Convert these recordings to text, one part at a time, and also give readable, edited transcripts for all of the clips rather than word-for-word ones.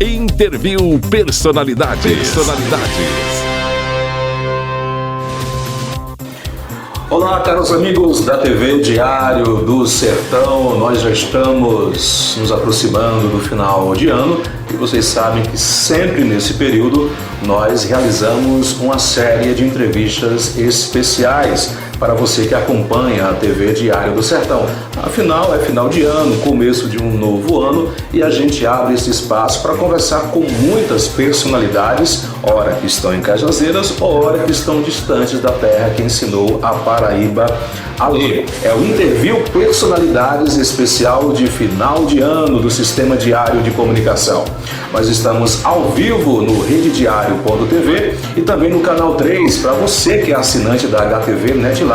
Interview Personalidades. Olá, caros amigos da TV Diário do Sertão. Nós já estamos nos aproximando do final de ano e vocês sabem que sempre nesse período nós realizamos uma série de entrevistas especiais para você que acompanha a TV Diário do Sertão. Afinal, é final de ano, começo de um novo ano e a gente abre esse espaço para conversar com muitas personalidades, ora que estão em Cajazeiras, ora que estão distantes da terra que ensinou a Paraíba a ler. É o Interview Personalidades especial de final de ano do Sistema Diário de Comunicação. Nós estamos ao vivo no redediario.tv e também no Canal 3 para você que é assinante da HTV Netline.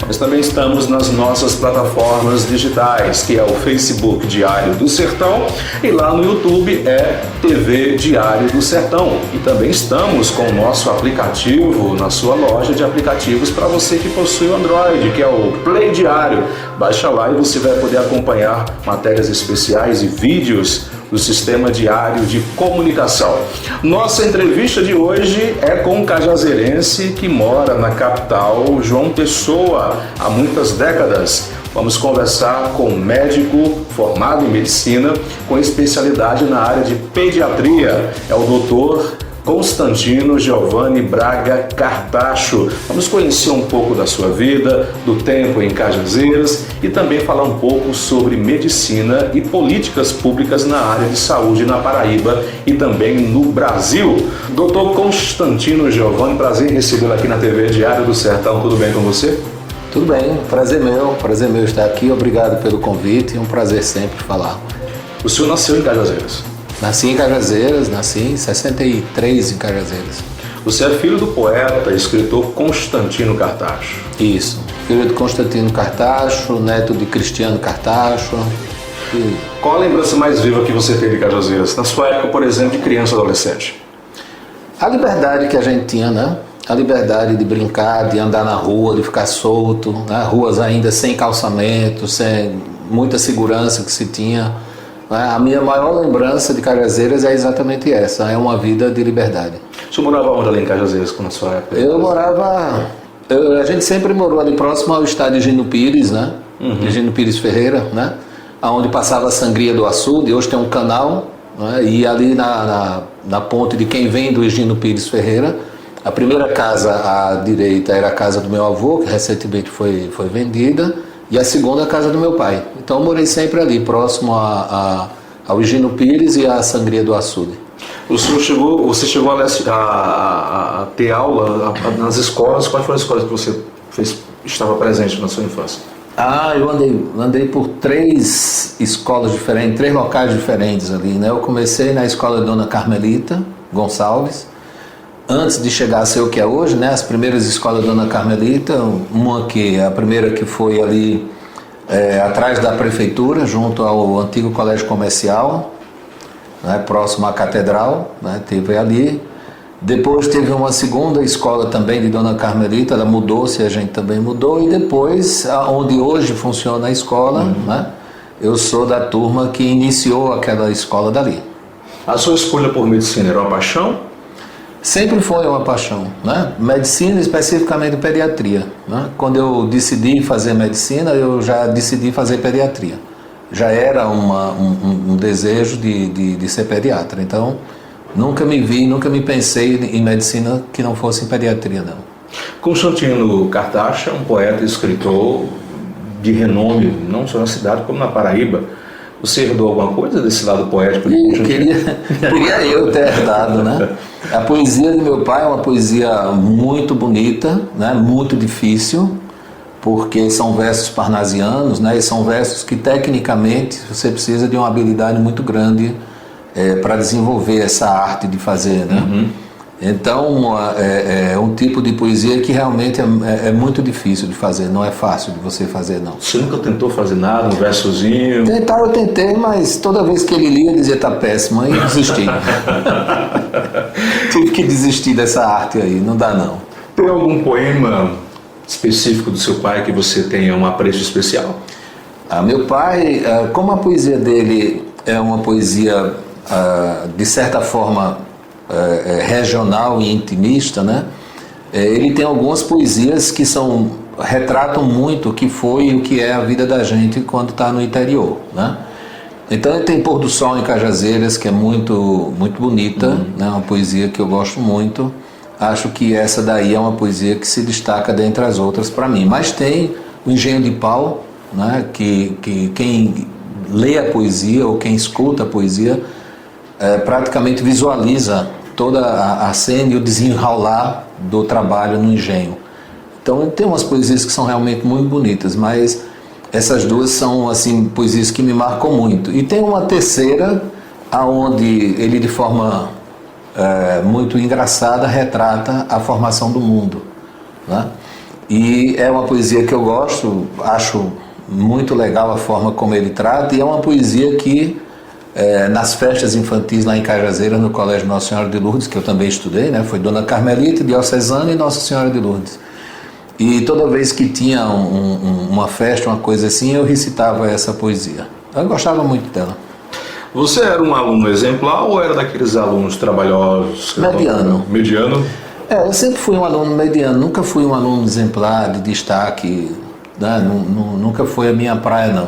Nós também estamos nas nossas plataformas digitais, que é o Facebook Diário do Sertão e lá no YouTube é TV Diário do Sertão. E também estamos com o nosso aplicativo na sua loja de aplicativos para você que possui o Android, que é o Play Diário. Baixa lá e você vai poder acompanhar matérias especiais e vídeos do Sistema Diário de Comunicação. Nossa entrevista de hoje é com um cajazeirense que mora na capital, João Pessoa, há muitas décadas. Vamos conversar com um médico formado em medicina com especialidade na área de pediatria. É o doutor Constantino Giovanni Braga Cartacho. Vamos conhecer um pouco da sua vida, do tempo em Cajazeiras e também falar um pouco sobre medicina e políticas públicas na área de saúde na Paraíba e também no Brasil. Doutor Constantino Giovanni, prazer em recebê-lo aqui na TV Diário do Sertão. Tudo bem com você? Tudo bem, prazer meu estar aqui, obrigado pelo convite, é um prazer sempre falar. O senhor nasceu em Cajazeiras? Nasci em Cajazeiras, nasci em 63 em Cajazeiras. Você é filho do poeta e escritor Constantino Cartacho? Isso, filho de Constantino Cartacho, neto de Cristiano Cartacho. Qual a lembrança mais viva que você tem de Cajazeiras, na sua época, por exemplo, de criança e adolescente? A liberdade que a gente tinha, né? A liberdade de brincar, de andar na rua, de ficar solto, né? Ruas ainda sem calçamento, sem muita segurança que se tinha. A minha maior lembrança de Cajazeiras é exatamente essa, é uma vida de liberdade. O senhor morava onde ali em Cajazeiras, na sua época? Eu morava... a gente sempre morou ali próximo ao estádio Gino Pires, né? Gino Pires Ferreira, né? Onde passava a sangria do açude, hoje tem um canal, né? E ali na ponte de quem vem do Gino Pires Ferreira, a primeira casa à direita era a casa do meu avô, que recentemente foi vendida, e a segunda a casa do meu pai. Então eu morei sempre ali, próximo ao Gino Pires e à Sangria do Açude. Você chegou a ter aula nas escolas? Quais foram as escolas que você estava presente na sua infância? Eu andei por 3 escolas diferentes, 3 locais diferentes ali, né? Eu comecei na escola Dona Carmelita Gonçalves, antes de chegar a ser o que é hoje, né? As primeiras escolas Dona Carmelita, a primeira que foi ali atrás da prefeitura, junto ao antigo colégio comercial, né? Próximo à catedral, né? Teve ali. Depois teve uma segunda escola também de Dona Carmelita, ela mudou-se, a gente também mudou, e depois, onde hoje funciona a escola, né? Eu sou da turma que iniciou aquela escola dali. A sua escolha por medicina era uma paixão? Sempre foi uma paixão, né? Medicina, especificamente pediatria, né? Quando eu decidi fazer medicina, eu já decidi fazer pediatria. Já era um desejo de ser pediatra, então nunca me pensei em medicina que não fosse em pediatria, não. Constantino Cartacho é um poeta e escritor de renome, não só na cidade como na Paraíba. Você herdou alguma coisa desse lado poético? Queria eu ter herdado, né? A poesia de meu pai é uma poesia muito bonita, né? Muito difícil, porque são versos parnasianos, né? E são versos que tecnicamente você precisa de uma habilidade muito grande para desenvolver essa arte de fazer, né? Então é um tipo de poesia que realmente é muito difícil de fazer, não é fácil de você fazer, não. Você nunca tentou fazer nada, um versozinho? Eu tentei, mas toda vez que ele lia eu dizia tá péssimo, aí desisti. Tive que desistir dessa arte aí, não dá não. Tem algum poema específico do seu pai que você tenha um apreço especial? Meu pai, como a poesia dele é uma poesia de certa forma, regional e intimista, né? Ele tem algumas poesias que retratam muito o que foi e o que é a vida da gente quando está no interior, né? Então ele tem Pôr do Sol em Cajazeiras, que é muito, muito bonita, né? Uma poesia que eu gosto muito. Acho que essa daí é uma poesia que se destaca dentre as outras para mim. Mas tem o Engenho de Pau, né? Que quem lê a poesia ou quem escuta a poesia praticamente visualiza toda a cena e o desenrolar do trabalho no engenho. Então tem umas poesias que são realmente muito bonitas, mas essas duas são assim poesias que me marcam muito. E tem uma terceira, aonde ele de forma muito engraçada retrata a formação do mundo, né? E é uma poesia que eu gosto, acho muito legal a forma como ele trata, e é uma poesia que nas festas infantis lá em Cajazeiras, no Colégio Nossa Senhora de Lourdes, que eu também estudei, né? Foi Dona Carmelita, Diocesana e Nossa Senhora de Lourdes. E toda vez que tinha uma festa, uma coisa assim, eu recitava essa poesia. Eu gostava muito dela. Você era um aluno exemplar ou era daqueles alunos trabalhosos? Mediano. Mediano? Eu sempre fui um aluno mediano, nunca fui um aluno exemplar, de destaque, né? Nunca foi a minha praia, não.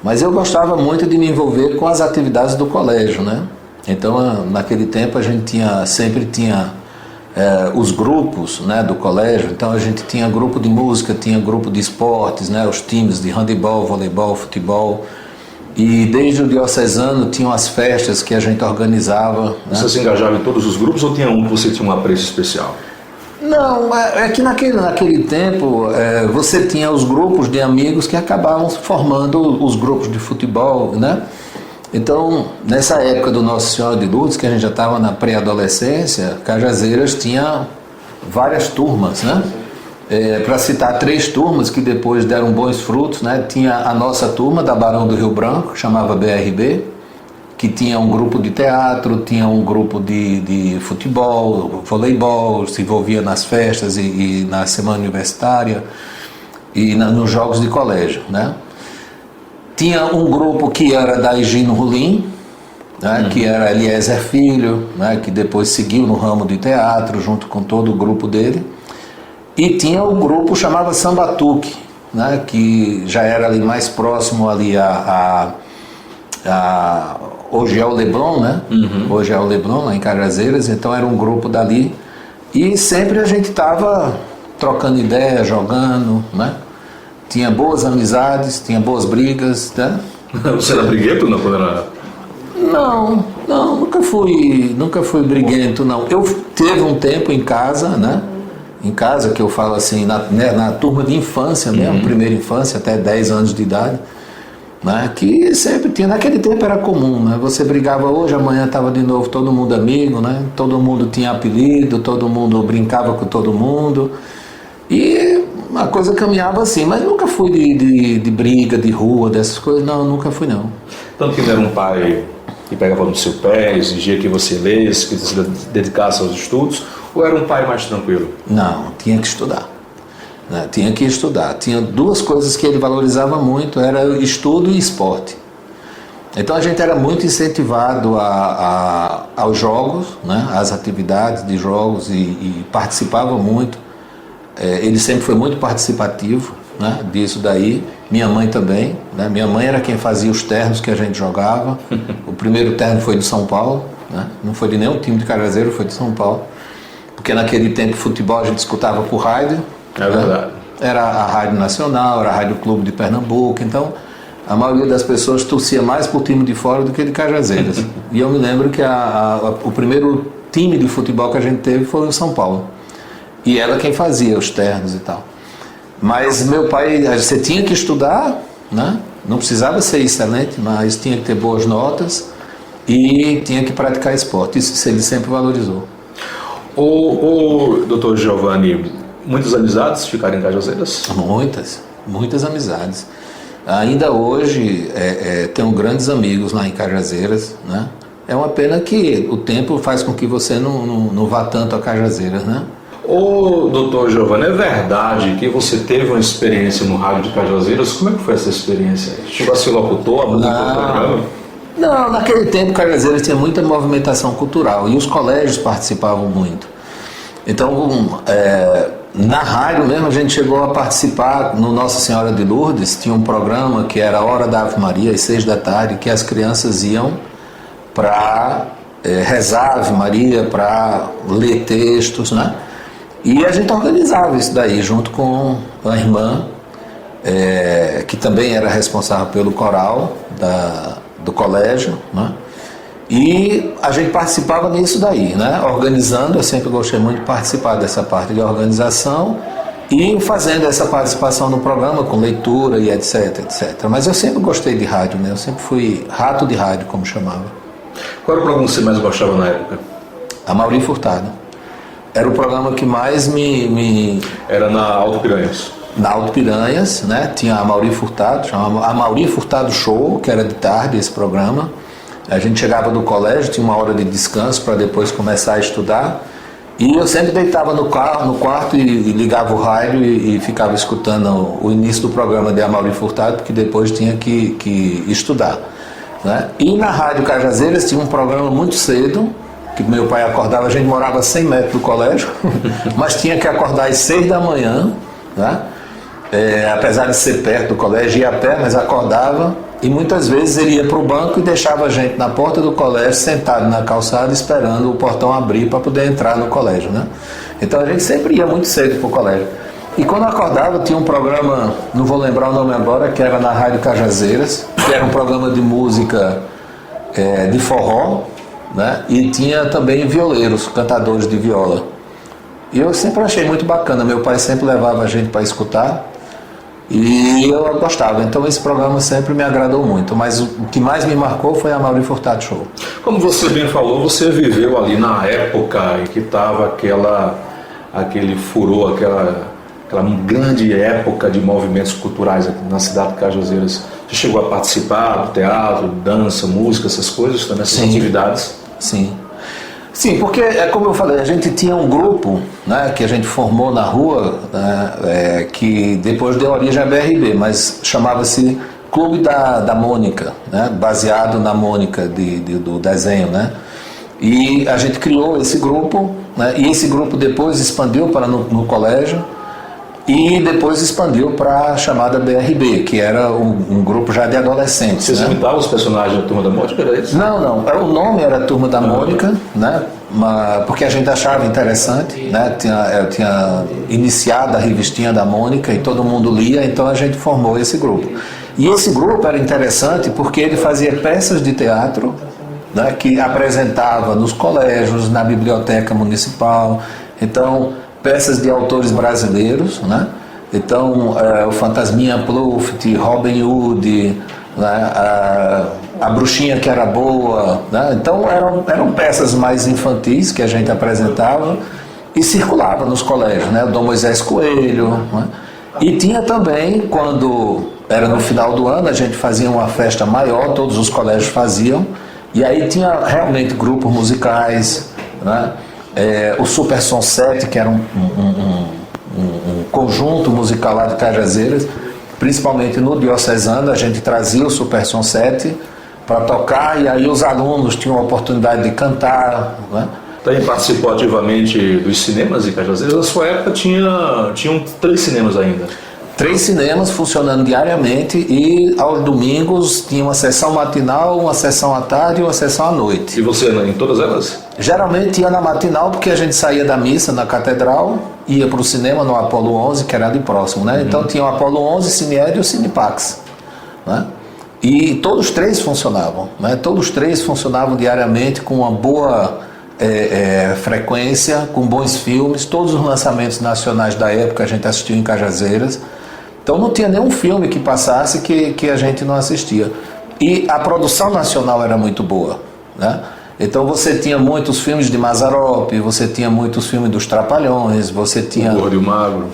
Mas eu gostava muito de me envolver com as atividades do colégio, né? Então, naquele tempo, a gente sempre tinha os grupos, né, do colégio. Então, a gente tinha grupo de música, tinha grupo de esportes, né, os times de handebol, voleibol, futebol. E desde o diocesano tinham as festas que a gente organizava. Né? Você se engajava em todos os grupos ou tinha um que você tinha um apreço especial? Não, é que naquele tempo você tinha os grupos de amigos que acabavam formando os grupos de futebol, né? Então, nessa época do Nossa Senhora de Lourdes, que a gente já estava na pré-adolescência, Cajazeiras tinha várias turmas, né? Para citar 3 turmas que depois deram bons frutos, né? Tinha a nossa turma da Barão do Rio Branco, que chamava BRB, que tinha um grupo de teatro, tinha um grupo de futebol, voleibol, se envolvia nas festas e na semana universitária e nos jogos de colégio, né? Tinha um grupo que era da Higino Rolim, né? Que era Eliezer Filho, né? Que depois seguiu no ramo de teatro junto com todo o grupo dele. E tinha o grupo chamava Sambatuque, né? Que já era ali mais próximo ali hoje é o Leblon, né? Hoje é o Leblon, lá em Cajazeiras, então era um grupo dali. E sempre a gente estava trocando ideia, jogando, né? Tinha boas amizades, tinha boas brigas, né? Você era briguento não, quando era... Não, nunca fui briguento, não. Eu teve um tempo em casa, né? Em casa, que eu falo assim, na turma de infância mesmo, primeira infância, até 10 anos de idade, né, que sempre tinha, naquele tempo era comum, né, você brigava hoje, amanhã estava de novo todo mundo amigo, né, todo mundo tinha apelido, todo mundo brincava com todo mundo, e a coisa caminhava assim, mas nunca fui de briga, de rua, dessas coisas, não, nunca fui não. Tanto que não era um pai que pegava no seu pé, exigia que você lesse, que você se dedicasse aos estudos, ou era um pai mais tranquilo? Não, tinha que estudar. Tinha que estudar. Tinha 2 coisas que ele valorizava muito, era estudo e esporte. Então a gente era muito incentivado aos jogos, né, às atividades de jogos e participava muito. Ele sempre foi muito participativo, né, disso daí. Minha mãe também, né? Minha mãe era quem fazia os ternos que a gente jogava. O primeiro terno foi de São Paulo, né? Não foi de nenhum time de Cajazeiras, foi de São Paulo. Porque naquele tempo futebol a gente escutava por rádio. É verdade. Era a Rádio Nacional, era a Rádio Clube de Pernambuco, então a maioria das pessoas torcia mais por time de fora do que de Cajazeiras. E eu me lembro que o primeiro time de futebol que a gente teve foi o São Paulo. E ela quem fazia os ternos e tal. Mas meu pai, você tinha que estudar, né? Não precisava ser excelente, mas tinha que ter boas notas e tinha que praticar esporte. Isso ele sempre valorizou. O doutor Giovanni, muitas amizades ficaram em Cajazeiras? Muitas amizades. Ainda hoje tenho grandes amigos lá em Cajazeiras, né? É uma pena que o tempo faz com que você não vá tanto a Cajazeiras, né? Ô, doutor Giovanni, é verdade que você teve uma experiência no rádio de Cajazeiras? Como é que foi essa experiência? Chegou a ser locutor, apresentou o programa? Não, naquele tempo Cajazeiras tinha muita movimentação cultural e os colégios participavam muito. Então, na rádio mesmo, a gente chegou a participar no Nossa Senhora de Lourdes, tinha um programa que era a Hora da Ave Maria, às 6 da tarde, que as crianças iam para rezar a Ave Maria, para ler textos, né? E a gente organizava isso daí, junto com a irmã, que também era responsável pelo coral do colégio, né? E a gente participava nisso daí, né? Organizando, eu sempre gostei muito de participar dessa parte de organização e fazendo essa participação no programa com leitura e etc, etc. Mas eu sempre gostei de rádio, né? Eu sempre fui rato de rádio, como chamava. Qual era o programa que você mais gostava na época? Amaury Furtado. Era o programa que mais me... Era na Alto Piranhas. Na Alto Piranhas, né? Tinha a Amaury Furtado, chamava Amaury Furtado Show, que era de tarde esse programa. A gente chegava do colégio, tinha uma hora de descanso para depois começar a estudar. E eu sempre deitava no quarto e ligava o rádio e ficava escutando o início do programa de Amaury Furtado, porque depois tinha que estudar, né? E na Rádio Cajazeiras tinha um programa muito cedo, que meu pai acordava, a gente morava a 100 metros do colégio, mas tinha que acordar às 6 da manhã, né? Apesar de ser perto do colégio, ia a pé, mas acordava. E muitas vezes ele ia para o banco e deixava a gente na porta do colégio, sentado na calçada, esperando o portão abrir para poder entrar no colégio, né? Então a gente sempre ia muito cedo para o colégio. E quando acordava, tinha um programa, não vou lembrar o nome agora, que era na Rádio Cajazeiras, que era um programa de música de forró, né? E tinha também violeiros, cantadores de viola. E eu sempre achei muito bacana, meu pai sempre levava a gente para escutar. E eu gostava, então esse programa sempre me agradou muito, mas o que mais me marcou foi a Amaury Furtado Show. Como você bem falou, você viveu ali na época em que estava aquele furor, aquela grande época de movimentos culturais aqui na cidade de Cajazeiras. Você chegou a participar do teatro, dança, música, essas coisas, também essas atividades? Sim. Sim, porque, como eu falei, a gente tinha um grupo, né, que a gente formou na rua, né, que depois deu origem à BRB, mas chamava-se Clube da Mônica, né, baseado na Mônica do desenho, né? E a gente criou esse grupo, né, e esse grupo depois expandiu para no colégio e depois expandiu para a chamada BRB, que era um grupo já de adolescentes. Vocês imitavam os personagens da Turma da Mônica, era isso? Não. O nome era Turma da Mônica, né? Porque a gente achava interessante, né? Tinha iniciado a revistinha da Mônica e todo mundo lia, então a gente formou esse grupo. E esse grupo era interessante porque ele fazia peças de teatro, né? Que apresentava nos colégios, na biblioteca municipal. Então, peças de autores brasileiros, né? Então, o Fantasminha Pluft, Robin Hood, né? A Bruxinha que era boa, né? Então eram peças mais infantis que a gente apresentava e circulava nos colégios, né? O Dom Moisés Coelho, né? E tinha também, quando era no final do ano, a gente fazia uma festa maior, todos os colégios faziam, e aí tinha realmente grupos musicais, né? O Super Som 7, que era um conjunto musical lá de Cajazeiras, principalmente no Diocesano, a gente trazia o Super Som 7 para tocar, e aí os alunos tinham a oportunidade de cantar, né? Também participou ativamente dos cinemas em Cajazeiras. Na sua época tinham 3 cinemas ainda. 3 cinemas funcionando diariamente, e aos domingos tinha uma sessão matinal, uma sessão à tarde e uma sessão à noite. E você em todas elas? Geralmente ia na matinal, porque a gente saía da missa na catedral, ia para o cinema no Apolo 11, que era ali próximo, né? Então tinha o Apolo 11, Cineed e o Cinepax, né? E todos 3 funcionavam, né? Todos 3 funcionavam diariamente com uma boa frequência, com bons filmes. Todos os lançamentos nacionais da época a gente assistiu em Cajazeiras. Então não tinha nenhum filme que passasse que a gente não assistia. E a produção nacional era muito boa, né? Então você tinha muitos filmes de Mazzaropi, você tinha muitos filmes dos Trapalhões, você tinha... O Gordo e o Magro.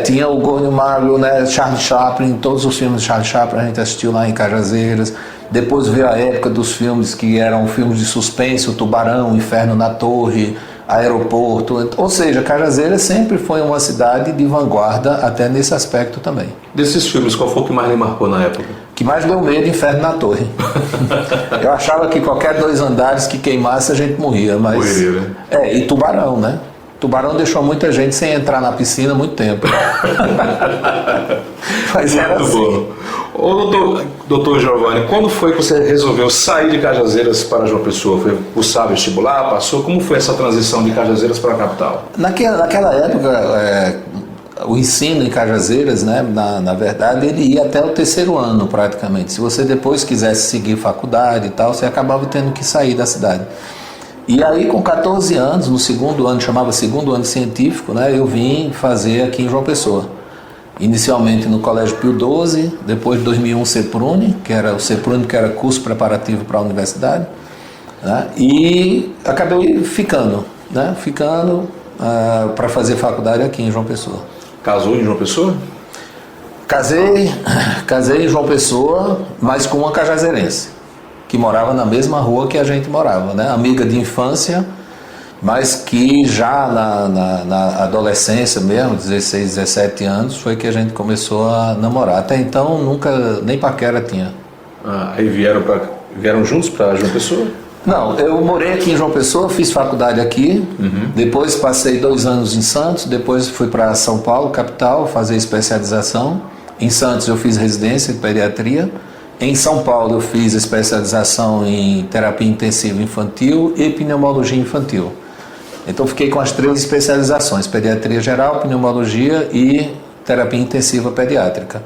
Tinha o Gordo e o Magro, né? Charlie Chaplin, todos os filmes de Charlie Chaplin a gente assistiu lá em Cajazeiras. Depois veio a época dos filmes que eram filmes de suspense, o Tubarão, o Inferno na Torre, Aeroporto. Ou seja, Cajazeiras sempre foi uma cidade de vanguarda até nesse aspecto também. Desses filmes, qual foi o que mais lhe marcou na época? Que que mais deu medo, Inferno na Torre. Eu achava que qualquer 2 andares que queimasse a gente morria, mas... Morreria, né? E tubarão, né? Tubarão deixou muita gente sem entrar na piscina há muito tempo. Mas era Muito assim. bom. Ô, doutor Giovanni, quando foi que você resolveu sair de Cajazeiras para João Pessoa? Foi cursar vestibular, passou? Como foi essa transição de Cajazeiras para a capital? Naquela época, o ensino em Cajazeiras, né, na verdade, ele ia até o 3º ano praticamente. Se você depois quisesse seguir faculdade e tal, você acabava tendo que sair da cidade. E aí, com 14 anos, no 2º ano, chamava 2º ano científico, né, eu vim fazer aqui em João Pessoa. Inicialmente no Colégio Pio XII, depois de 2001 CEPRUNE, que era o CEPRUNE, que era curso preparativo para a universidade, né, e acabei ficando para fazer faculdade aqui em João Pessoa. Casou em João Pessoa? Casei em João Pessoa, mas com uma cajazeirense, que morava na mesma rua que a gente morava, né? Amiga de infância, mas que já na adolescência mesmo, 16, 17 anos, foi que a gente começou a namorar. Até então, nunca, nem paquera tinha. Aí vieram juntos para João Pessoa? Não, eu morei aqui em João Pessoa, fiz faculdade aqui, depois passei 2 anos em Santos, depois fui para São Paulo, capital, fazer especialização. Em Santos eu fiz residência de pediatria. Em São Paulo eu fiz especialização em terapia intensiva infantil e pneumologia infantil. Então fiquei com as 3 especializações, pediatria geral, pneumologia e terapia intensiva pediátrica.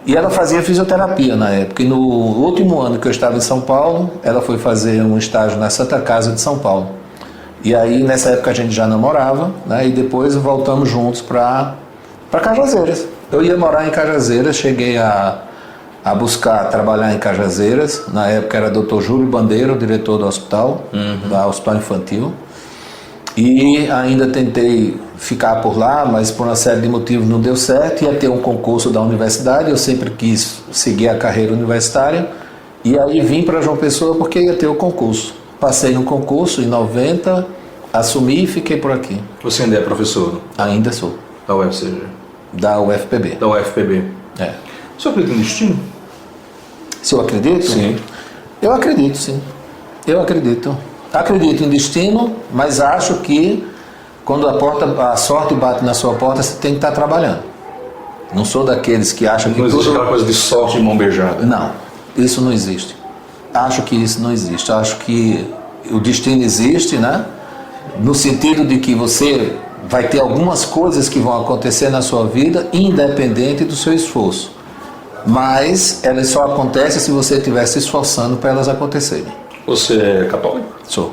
E ela fazia fisioterapia na época. E no último ano que eu estava em São Paulo, ela foi fazer um estágio na Santa Casa de São Paulo. E aí nessa época a gente já namorava, né? E depois voltamos juntos para Cajazeiras. Eu ia morar em Cajazeiras, cheguei a buscar trabalhar em Cajazeiras. Na época era Dr. Júlio Bandeira, o diretor do hospital, do Hospital Infantil. E ainda tentei ficar por lá, mas por uma série de motivos não deu certo. Ia ter um concurso da universidade, eu sempre quis seguir a carreira universitária. E aí vim para João Pessoa porque ia ter o concurso. Passei no concurso em 90, assumi e fiquei por aqui. Você ainda é professor? Ainda sou. Da UFCG? Da UFPB. Da UFPB. É. O senhor acredita em destino? Se eu acredito? Sim. Eu acredito, sim. Eu acredito. Acredito em destino, mas acho que quando a sorte bate na sua porta, você tem que estar trabalhando. Não sou daqueles que acham que não existe tudo... aquela coisa de sorte de mão beijada. Não, isso não existe. Acho que isso não existe. Acho que o destino existe, né? No sentido de que você vai ter algumas coisas que vão acontecer na sua vida, independente do seu esforço. Mas elas só acontecem se você estiver se esforçando para elas acontecerem. Você é católico? Sou.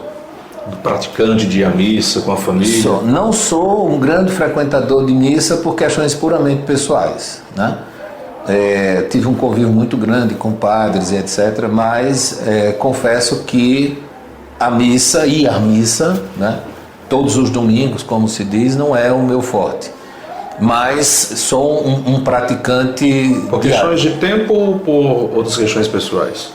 Praticante de ir à missa com a família? Sou. Não sou um grande frequentador de missa por questões puramente pessoais, né? Tive um convívio muito grande com padres e etc., mas confesso que ir à missa, né, todos os domingos, como se diz, não é o meu forte. Mas sou um praticante... Por questões de tempo ou por outras questões pessoais?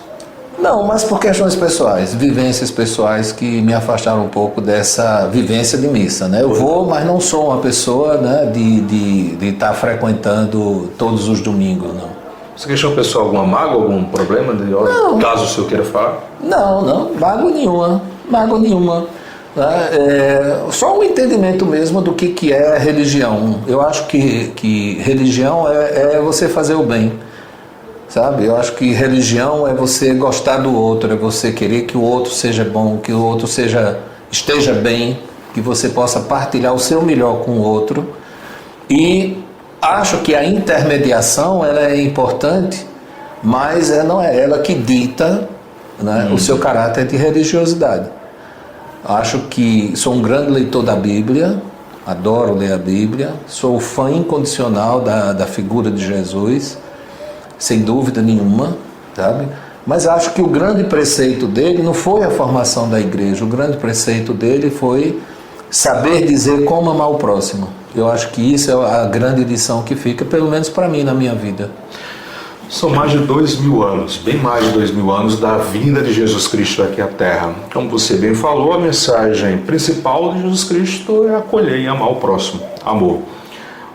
Não, mas por questões pessoais, vivências pessoais que me afastaram um pouco dessa vivência de missa, né? Eu vou, mas não sou uma pessoa, né, de estar frequentando todos os domingos, não. Essa questão pessoal, alguma mágoa, algum problema? Não. Caso o senhor queira falar? Não, mágoa nenhuma. Só um entendimento mesmo do que é religião. Eu acho que religião é você fazer o bem. Sabe? Eu acho que religião é você gostar do outro, é você querer que o outro seja bom, que o outro esteja bem, que você possa partilhar o seu melhor com o outro. E acho que a intermediação ela é importante, mas não é ela que dita, né, o seu caráter de religiosidade. Acho que sou um grande leitor da Bíblia, adoro ler a Bíblia, sou fã incondicional da figura de Jesus, sem dúvida nenhuma, sabe? Mas acho que o grande preceito dele não foi a formação da igreja, o grande preceito dele foi saber dizer como amar o próximo. Eu acho que isso é a grande lição que fica, pelo menos para mim, na minha vida. São mais de 2.000 anos, bem mais de 2.000 anos da vinda de Jesus Cristo aqui à Terra. Como você bem falou, a mensagem principal de Jesus Cristo é acolher e amar o próximo, amor.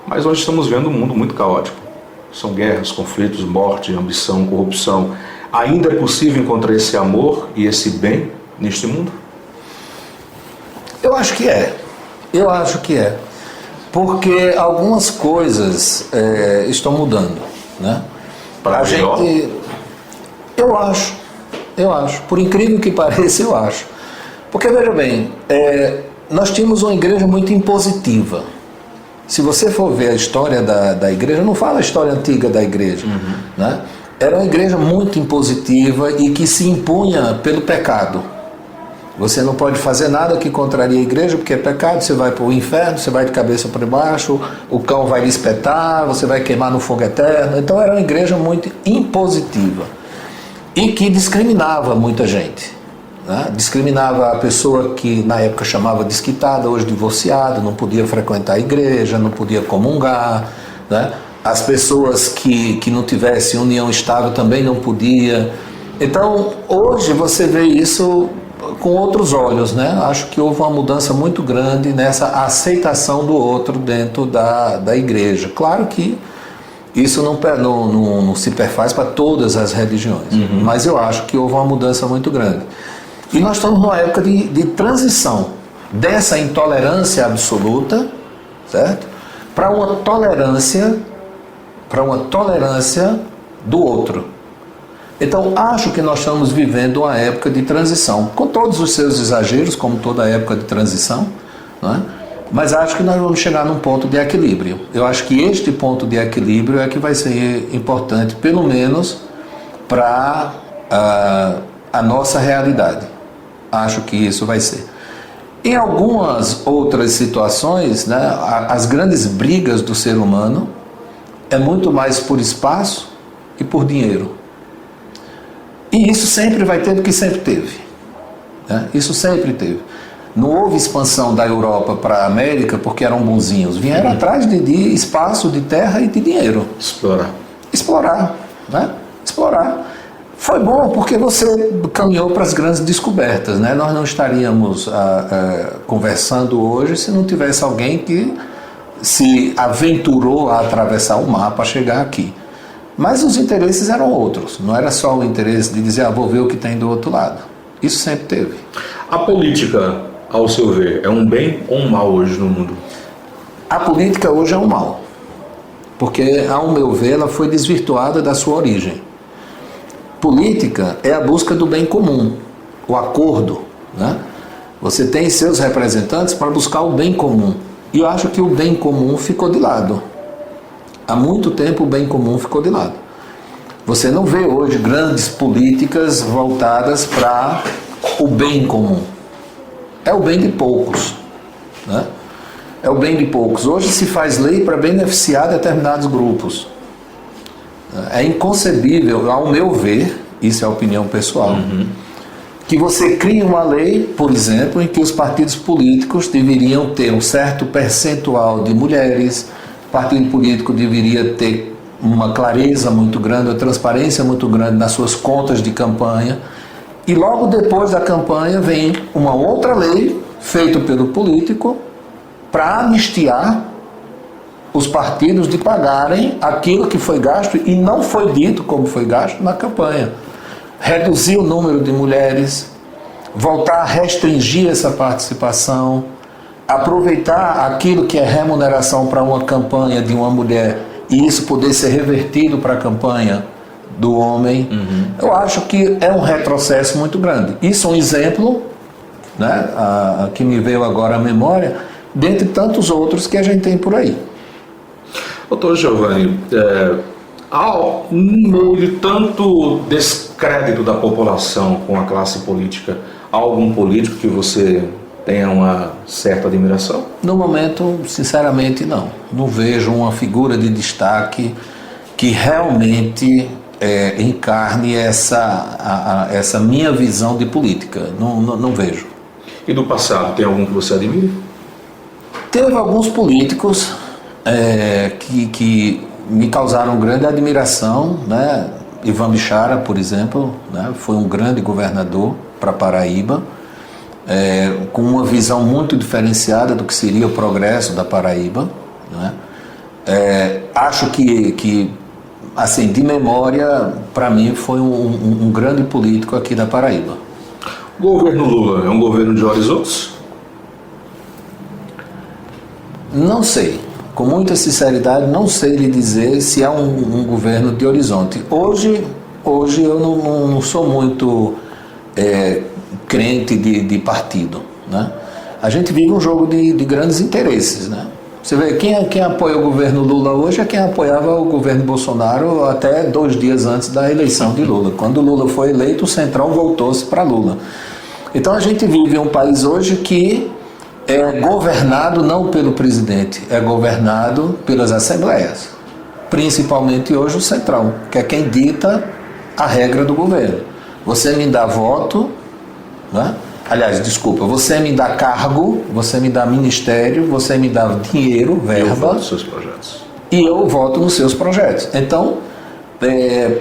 Mas nós estamos vendo um mundo muito caótico. são guerras, conflitos, morte, ambição, corrupção. Ainda é possível encontrar esse amor e esse bem neste mundo? Eu acho que é. Eu acho que é. Porque algumas coisas estão mudando, né? Para a melhor? gente, eu acho. Por incrível que pareça, eu acho. Porque, veja bem, nós tínhamos uma igreja muito impositiva. Se você for ver a história da igreja, não fala a história antiga da igreja, né? Era uma igreja muito impositiva e que se impunha pelo pecado. Você não pode fazer nada que contraria a igreja, porque é pecado, você vai para o inferno, você vai de cabeça para baixo, o cão vai lhe espetar, você vai queimar no fogo eterno. Então era uma igreja muito impositiva e que discriminava muita gente, né? Discriminava a pessoa que na época chamava desquitada, hoje divorciada, não podia frequentar a igreja, não podia comungar, né? As pessoas que não tivessem união estável também não podia. Então hoje você vê isso com outros olhos, né? Acho que houve uma mudança muito grande nessa aceitação do outro dentro da igreja. Claro que isso não se perfaz para todas as religiões, mas eu acho que houve uma mudança muito grande. E nós estamos numa época de transição dessa intolerância absoluta, certo? Para uma tolerância do outro. Então, acho que nós estamos vivendo uma época de transição, com todos os seus exageros, como toda época de transição, não é? Mas acho que nós vamos chegar num ponto de equilíbrio. Eu acho que este ponto de equilíbrio é que vai ser importante, pelo menos, para a nossa realidade. Acho que isso vai ser. Em algumas outras situações, né, as grandes brigas do ser humano é muito mais por espaço e por dinheiro. E isso sempre vai ter, porque sempre teve, né? Isso sempre teve. Não houve expansão da Europa para a América porque eram bonzinhos. Vieram atrás de espaço, de terra e de dinheiro. Explorar, né? Explorar. Foi bom porque você caminhou para as grandes descobertas, né? Nós não estaríamos conversando hoje se não tivesse alguém que se aventurou a atravessar o mar para chegar aqui. Mas os interesses eram outros, não era só o interesse de dizer, vou ver o que tem do outro lado. Isso sempre teve. A política, ao seu ver, é um bem ou um mal hoje no mundo? A política hoje é um mal, porque, ao meu ver, ela foi desvirtuada da sua origem. Política é a busca do bem comum, o acordo, né? Você tem seus representantes para buscar o bem comum, e eu acho que o bem comum ficou de lado. Há muito tempo o bem comum ficou de lado. Você não vê hoje grandes políticas voltadas para o bem comum. É o bem de poucos, né? É o bem de poucos. Hoje se faz lei para beneficiar determinados grupos. É inconcebível, ao meu ver, isso é a opinião pessoal, que você crie uma lei, por exemplo, em que os partidos políticos deveriam ter um certo percentual de mulheres, o partido político deveria ter uma clareza muito grande, uma transparência muito grande nas suas contas de campanha, e logo depois da campanha vem uma outra lei feita pelo político para anistiar os partidos de pagarem aquilo que foi gasto e não foi dito como foi gasto na campanha. Reduzir o número de mulheres, voltar a restringir essa participação, aproveitar aquilo que é remuneração para uma campanha de uma mulher e isso poder ser revertido para a campanha do homem. Eu acho que é um retrocesso muito grande. Isso é um exemplo, né, que me veio agora à memória, dentre tantos outros que a gente tem por aí. Doutor Giovanni, no meio de tanto descrédito da população com a classe política, há algum político que você tenha uma certa admiração? No momento, sinceramente, não. Não vejo uma figura de destaque que realmente encarne essa minha visão de política. Não vejo. E do passado, tem algum que você admira? Teve alguns políticos que me causaram grande admiração, né? Ivan Bichara, por exemplo, né? Foi um grande governador para Paraíba, com uma visão muito diferenciada do que seria o progresso da Paraíba, né? Acho que assim, de memória, para mim foi um grande político aqui da Paraíba. O governo Lula é um governo de horizontes? Não sei, com muita sinceridade, não sei lhe dizer se é um governo de horizonte. Hoje eu não sou muito crente de partido, né? A gente vive um jogo de grandes interesses, né? Você vê, quem apoia o governo Lula hoje é quem apoiava o governo Bolsonaro até 2 dias antes da eleição de Lula. Quando Lula foi eleito, o Centrão voltou-se para Lula. Então a gente vive um país hoje que é governado não pelo presidente, é governado pelas assembleias. Principalmente hoje o Centrão, que é quem dita a regra do governo. Você me dá voto, né? Aliás, desculpa, você me dá cargo, você me dá ministério, você me dá dinheiro, verba. Eu voto nos seus projetos. E eu voto nos seus projetos. Então,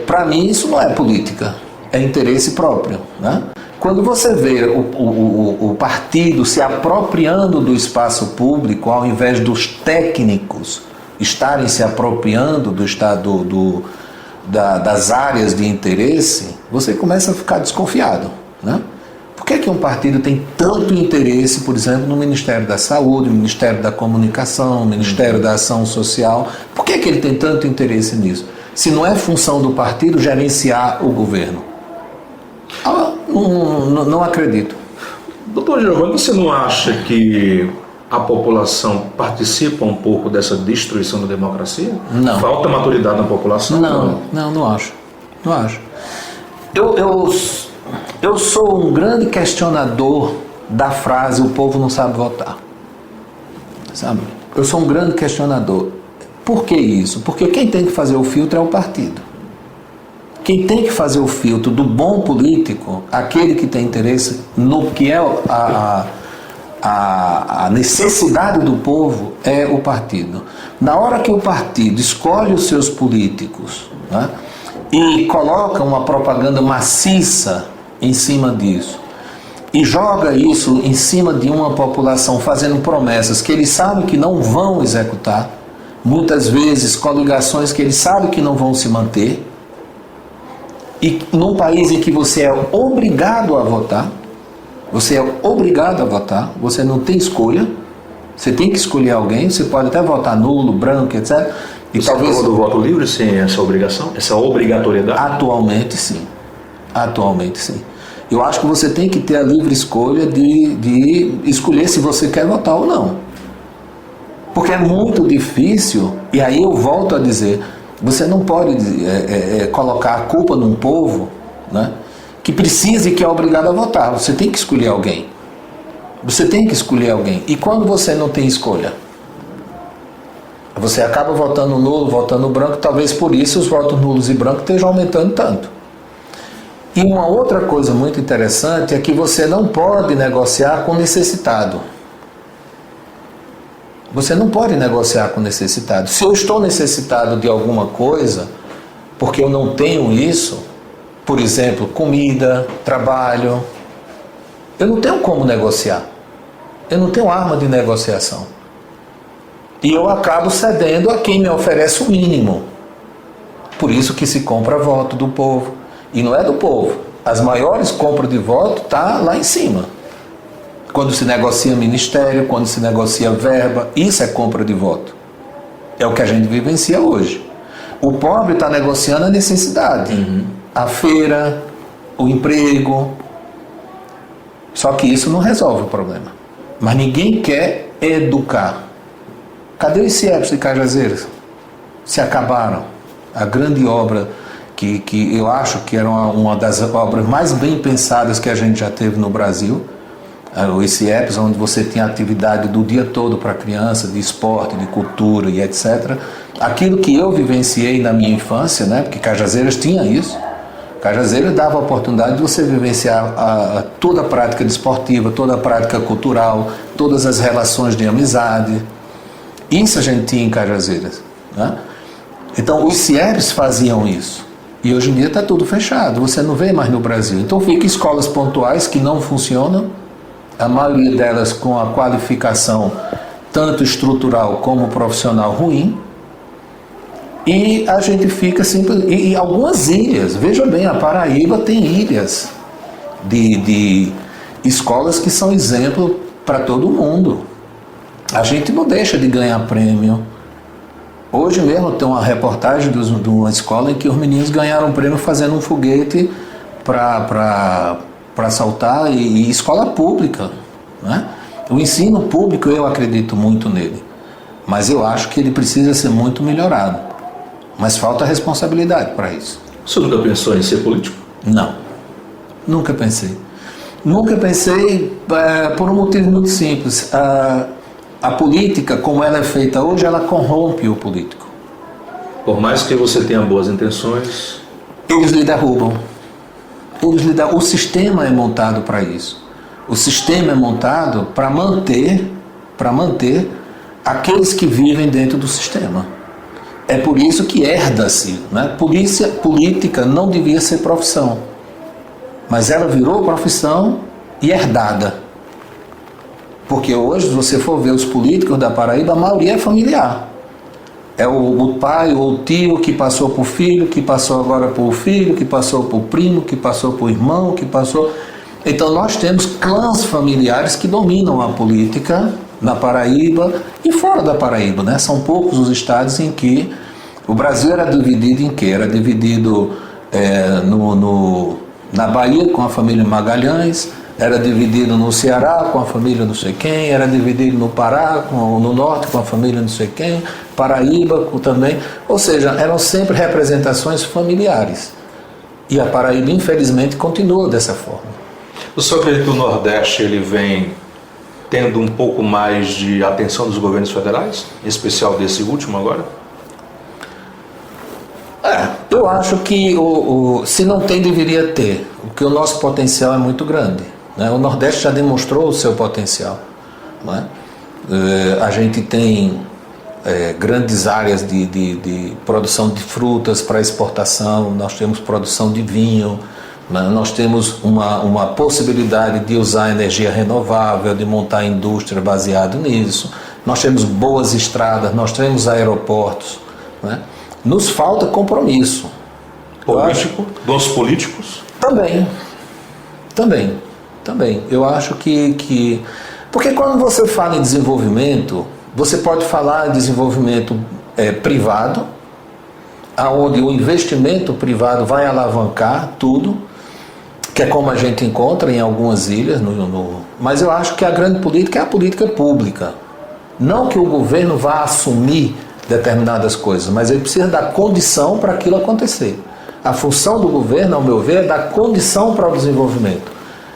para mim isso não é política, é interesse próprio, né? Quando você vê o partido se apropriando do espaço público, ao invés dos técnicos estarem se apropriando das áreas de interesse, você começa a ficar desconfiado, né? Por que um partido tem tanto interesse, por exemplo, no Ministério da Saúde, no Ministério da Comunicação, no Ministério da Ação Social? Por que ele tem tanto interesse nisso? Se não é função do partido gerenciar o governo. Não acredito. Doutor Giovanni, você não acha que a população participa um pouco dessa destruição da democracia? Não. Falta maturidade na população? Não acho. Não acho. Eu sou um grande questionador da frase "o povo não sabe votar". Sabe? Eu sou um grande questionador. Por que isso? Porque quem tem que fazer o filtro é o partido. Quem tem que fazer o filtro do bom político, aquele que tem interesse no que é a necessidade do povo, é o partido. Na hora que o partido escolhe os seus políticos, né, e coloca uma propaganda maciça em cima disso, e joga isso em cima de uma população fazendo promessas que eles sabem que não vão executar, muitas vezes coligações que eles sabem que não vão se manter, e num país em que você é obrigado a votar, você não tem escolha, você tem que escolher alguém, você pode até votar nulo, branco, etc. E você talvez do voto livre sem essa obrigação, essa obrigatoriedade? Atualmente sim. Eu acho que você tem que ter a livre escolha de escolher se você quer votar ou não. Porque é muito difícil, e aí eu volto a dizer, você não pode colocar a culpa num povo, né, que precisa e que é obrigado a votar. Você tem que escolher alguém. E quando você não tem escolha, você acaba votando nulo, votando branco, talvez por isso os votos nulos e brancos estejam aumentando tanto. E uma outra coisa muito interessante é que você não pode negociar com necessitado. Você não pode negociar com necessitado. Se eu estou necessitado de alguma coisa, porque eu não tenho isso, por exemplo, comida, trabalho, eu não tenho como negociar. Eu não tenho arma de negociação. E eu acabo cedendo a quem me oferece o mínimo. Por isso que se compra voto do povo. E não é do povo. As maiores compras de voto tá lá em cima. Quando se negocia ministério, quando se negocia verba, isso é compra de voto. É o que a gente vivencia hoje. O pobre está negociando a necessidade. A feira, o emprego. Só que isso não resolve o problema. Mas ninguém quer educar. Cadê os CIEPs de Cajazeiras? Se acabaram. A grande obra que eu acho que era uma das obras mais bem pensadas que a gente já teve no Brasil, os CIEPs, onde você tinha atividade do dia todo para criança, de esporte, de cultura e etc. Aquilo que eu vivenciei na minha infância, né, porque Cajazeiras tinha isso. Cajazeiras dava a oportunidade de você vivenciar toda a prática desportiva, toda a prática cultural, todas as relações de amizade. Isso a gente tinha em Cajazeiras, né? Então os CIEPs faziam isso. E hoje em dia está tudo fechado, você não vê mais no Brasil. Então fica escolas pontuais que não funcionam, a maioria delas com a qualificação tanto estrutural como profissional ruim, E a gente fica sempre... E algumas ilhas, veja bem, a Paraíba tem ilhas de escolas que são exemplo para todo mundo. A gente não deixa de ganhar prêmio. Hoje mesmo tem uma reportagem de uma escola em que os meninos ganharam um prêmio fazendo um foguete para saltar, e escola pública, né? O ensino público, eu acredito muito nele, mas eu acho que ele precisa ser muito melhorado. Mas falta responsabilidade para isso. Você nunca pensou em ser político? Não, nunca pensei. Nunca pensei por um motivo muito simples. A política, como ela é feita hoje, ela corrompe o político. Por mais que você tenha boas intenções... Eles lhe derrubam. O sistema é montado para isso. O sistema é montado para manter aqueles que vivem dentro do sistema. É por isso que herda-se, né? Política não devia ser profissão, mas ela virou profissão e herdada. Porque hoje, se você for ver os políticos da Paraíba, a maioria é familiar. É o pai ou o tio que passou para o filho, que passou agora para o filho, que passou para o primo, que passou para o irmão, que passou... Então nós temos clãs familiares que dominam a política na Paraíba e fora da Paraíba, né? São poucos os estados em que o Brasil era dividido em quê? Era dividido na Bahia com a família Magalhães, era dividido no Ceará com a família não sei quem, era dividido no Pará, no Norte com a família não sei quem, Paraíba também, ou seja, eram sempre representações familiares. E a Paraíba, infelizmente, continua dessa forma. O senhor acredita que o Nordeste ele vem tendo um pouco mais de atenção dos governos federais, em especial desse último agora? Eu acho que se não tem, deveria ter, porque o nosso potencial é muito grande, né? O Nordeste já demonstrou o seu potencial, né? A gente tem grandes áreas de produção de frutas para exportação, nós temos produção de vinho, né? Nós temos uma possibilidade de usar energia renovável, de montar indústria baseada nisso, nós temos boas estradas, nós temos aeroportos, né? Nos falta compromisso. Político, dos políticos? Também. Eu acho que... Porque quando você fala em desenvolvimento, você pode falar em desenvolvimento privado, onde o investimento privado vai alavancar tudo, que é como a gente encontra em algumas ilhas, mas eu acho que a grande política é a política pública. Não que o governo vá assumir determinadas coisas, mas ele precisa dar condição para aquilo acontecer. A função do governo, ao meu ver, é dar condição para o desenvolvimento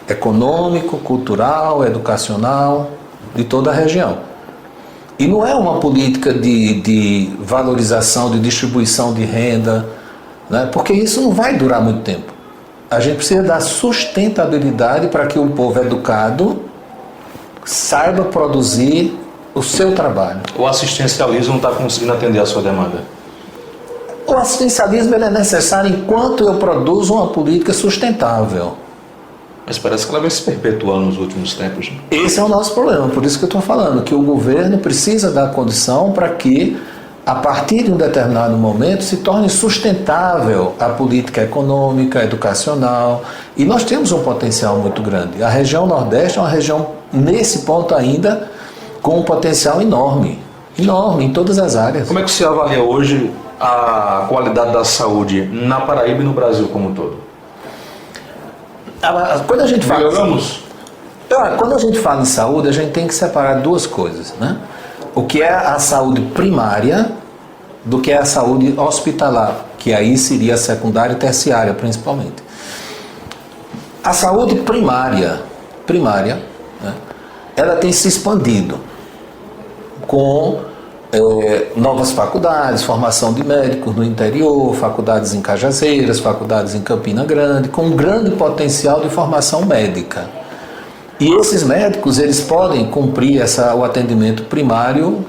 econômico, cultural, educacional de toda a região. E não é uma política de valorização, de distribuição de renda, né? Porque isso não vai durar muito tempo. A gente precisa dar sustentabilidade para que o povo educado saiba produzir o seu trabalho. O assistencialismo não está conseguindo atender a sua demanda? O assistencialismo ele é necessário enquanto eu produzo uma política sustentável. Mas parece que ela vem se perpetuando nos últimos tempos. Esse é o nosso problema, por isso que eu estou falando, que o governo precisa dar condição para que, a partir de um determinado momento, se torne sustentável a política econômica, educacional, e nós temos um potencial muito grande. A região Nordeste é uma região, nesse ponto ainda, com um potencial enorme em todas as áreas. Como é que você avalia hoje a qualidade da saúde na Paraíba e no Brasil como um todo? Quando a gente fala... Melhoramos? Quando a gente fala em saúde, a gente tem que separar duas coisas, né? O que é a saúde primária do que é a saúde hospitalar, que aí seria a secundária e terciária, principalmente. A saúde primária, né? Ela tem se expandido com novas faculdades, formação de médicos no interior, faculdades em Cajazeiras, faculdades em Campina Grande, com um grande potencial de formação médica. E esses médicos, eles podem cumprir o atendimento primário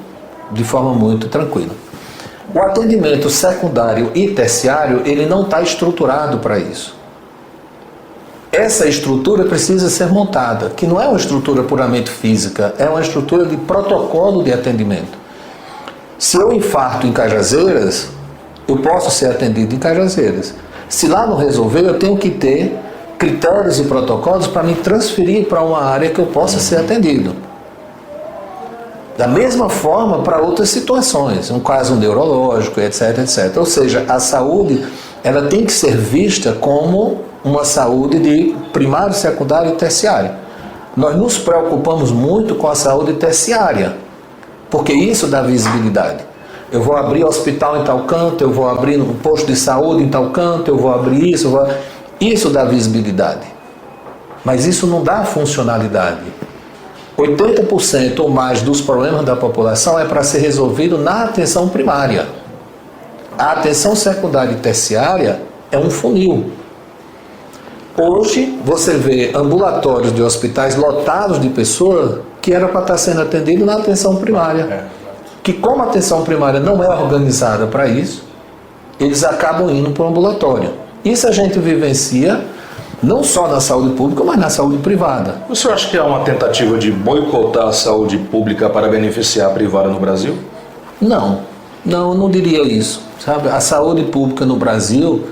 de forma muito tranquila. O atendimento secundário e terciário, ele não está estruturado para isso. Essa estrutura precisa ser montada, que não é uma estrutura puramente física, é uma estrutura de protocolo de atendimento. Se eu infarto em Cajazeiras, eu posso ser atendido em Cajazeiras. Se lá não resolver, eu tenho que ter critérios e protocolos para me transferir para uma área que eu possa ser atendido. Da mesma forma para outras situações, um caso neurológico, etc, etc. Ou seja, a saúde, ela tem que ser vista como uma saúde de primário, secundário e terciário. Nós nos preocupamos muito com a saúde terciária, porque isso dá visibilidade. Eu vou abrir hospital em tal canto, eu vou abrir um posto de saúde em tal canto, eu vou abrir isso, isso dá visibilidade. Mas isso não dá funcionalidade. 80% ou mais dos problemas da população é para ser resolvido na atenção primária. A atenção secundária e terciária é um funil. Hoje você vê ambulatórios de hospitais lotados de pessoas que era para estar sendo atendido na atenção primária. Que como a atenção primária não é organizada para isso, eles acabam indo para o ambulatório. Isso a gente vivencia não só na saúde pública, mas na saúde privada. O senhor acha que é uma tentativa de boicotar a saúde pública para beneficiar a privada no Brasil? Não, eu não diria isso. Sabe? A saúde pública no Brasil,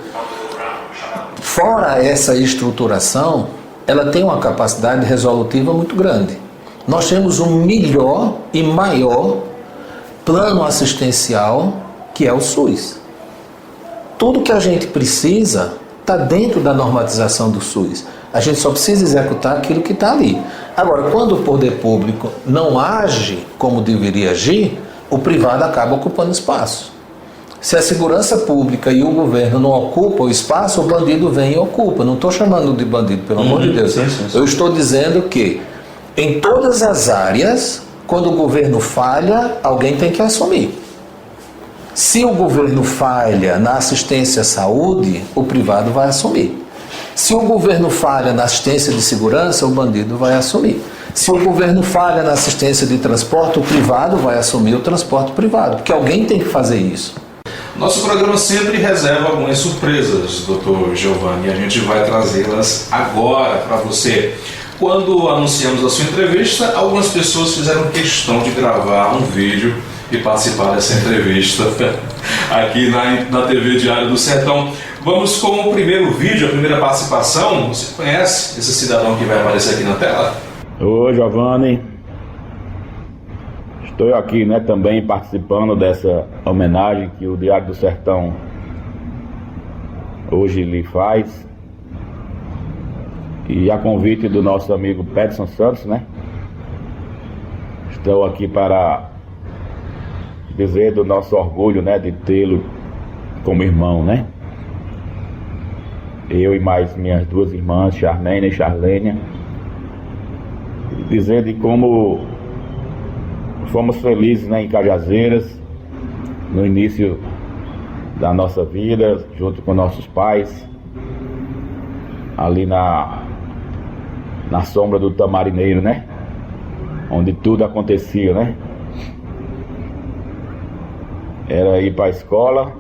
fora essa estruturação, ela tem uma capacidade resolutiva muito grande. Nós temos um melhor e maior plano assistencial, que é o SUS. Tudo que a gente precisa está dentro da normatização do SUS. A gente só precisa executar aquilo que está ali. Agora, quando o poder público não age como deveria agir, o privado acaba ocupando espaço. Se a segurança pública e o governo não ocupam o espaço, o bandido vem e ocupa. Não estou chamando de bandido, pelo amor de Deus. Sim. Eu estou dizendo que em todas as áreas, quando o governo falha, alguém tem que assumir. Se o governo falha na assistência à saúde, o privado vai assumir. Se o governo falha na assistência de segurança, o bandido vai assumir. Se o governo falha na assistência de transporte, o privado vai assumir o transporte privado, porque alguém tem que fazer isso. Nosso programa sempre reserva algumas surpresas, Dr. Giovanni, e a gente vai trazê-las agora para você. Quando anunciamos a sua entrevista, algumas pessoas fizeram questão de gravar um vídeo e participar dessa entrevista aqui na TV Diário do Sertão. Vamos com o primeiro vídeo, a primeira participação. Você conhece esse cidadão que vai aparecer aqui na tela? Oi, Giovanni. Estou aqui, também participando dessa homenagem que o Diário do Sertão hoje lhe faz. E a convite do nosso amigo Peterson Santos, Estou aqui para dizer do nosso orgulho, de tê-lo como irmão, Eu e mais minhas duas irmãs, Charmênia e Charlênia, dizer de como fomos felizes, em Cajazeiras, no início da nossa vida, junto com nossos pais, ali na sombra do Tamarineiro, onde tudo acontecia, Era ir para a escola,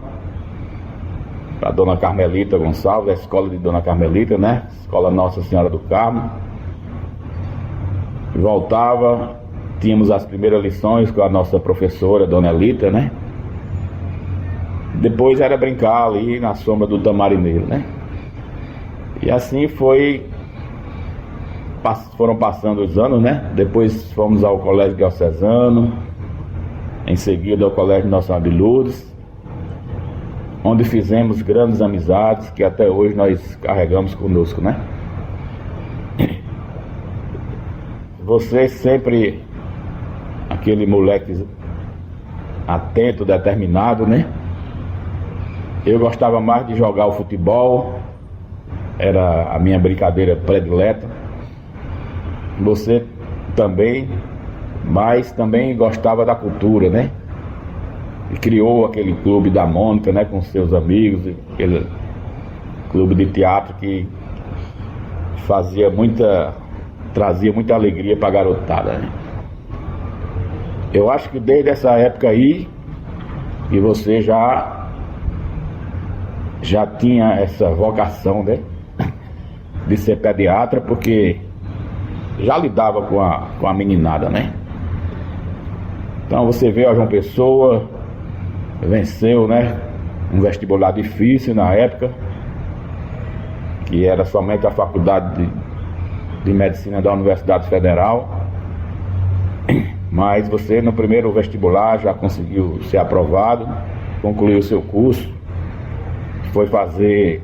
para Dona Carmelita Gonçalves, a escola de Dona Carmelita, Escola Nossa Senhora do Carmo. Voltava, tínhamos as primeiras lições com a nossa professora, Dona Elita, Depois era brincar ali na sombra do Tamarineiro, E assim foram passando os anos, Depois fomos ao Colégio Diocesano, em seguida ao Colégio Nossa Senhora de Lourdes, onde fizemos grandes amizades que até hoje nós carregamos conosco, Você sempre aquele moleque atento, determinado, Eu gostava mais de jogar o futebol, era a minha brincadeira predileta. Você também, mas também gostava da cultura, E criou aquele clube da Mônica, com seus amigos, aquele clube de teatro que trazia muita alegria para a garotada, Eu acho que desde essa época aí, que você já tinha essa vocação, de ser pediatra, porque já lidava com a meninada, Então você veio a João Pessoa, venceu, um vestibular difícil na época, que era somente a Faculdade de Medicina da Universidade Federal. Mas você no primeiro vestibular já conseguiu ser aprovado, concluiu seu curso, foi fazer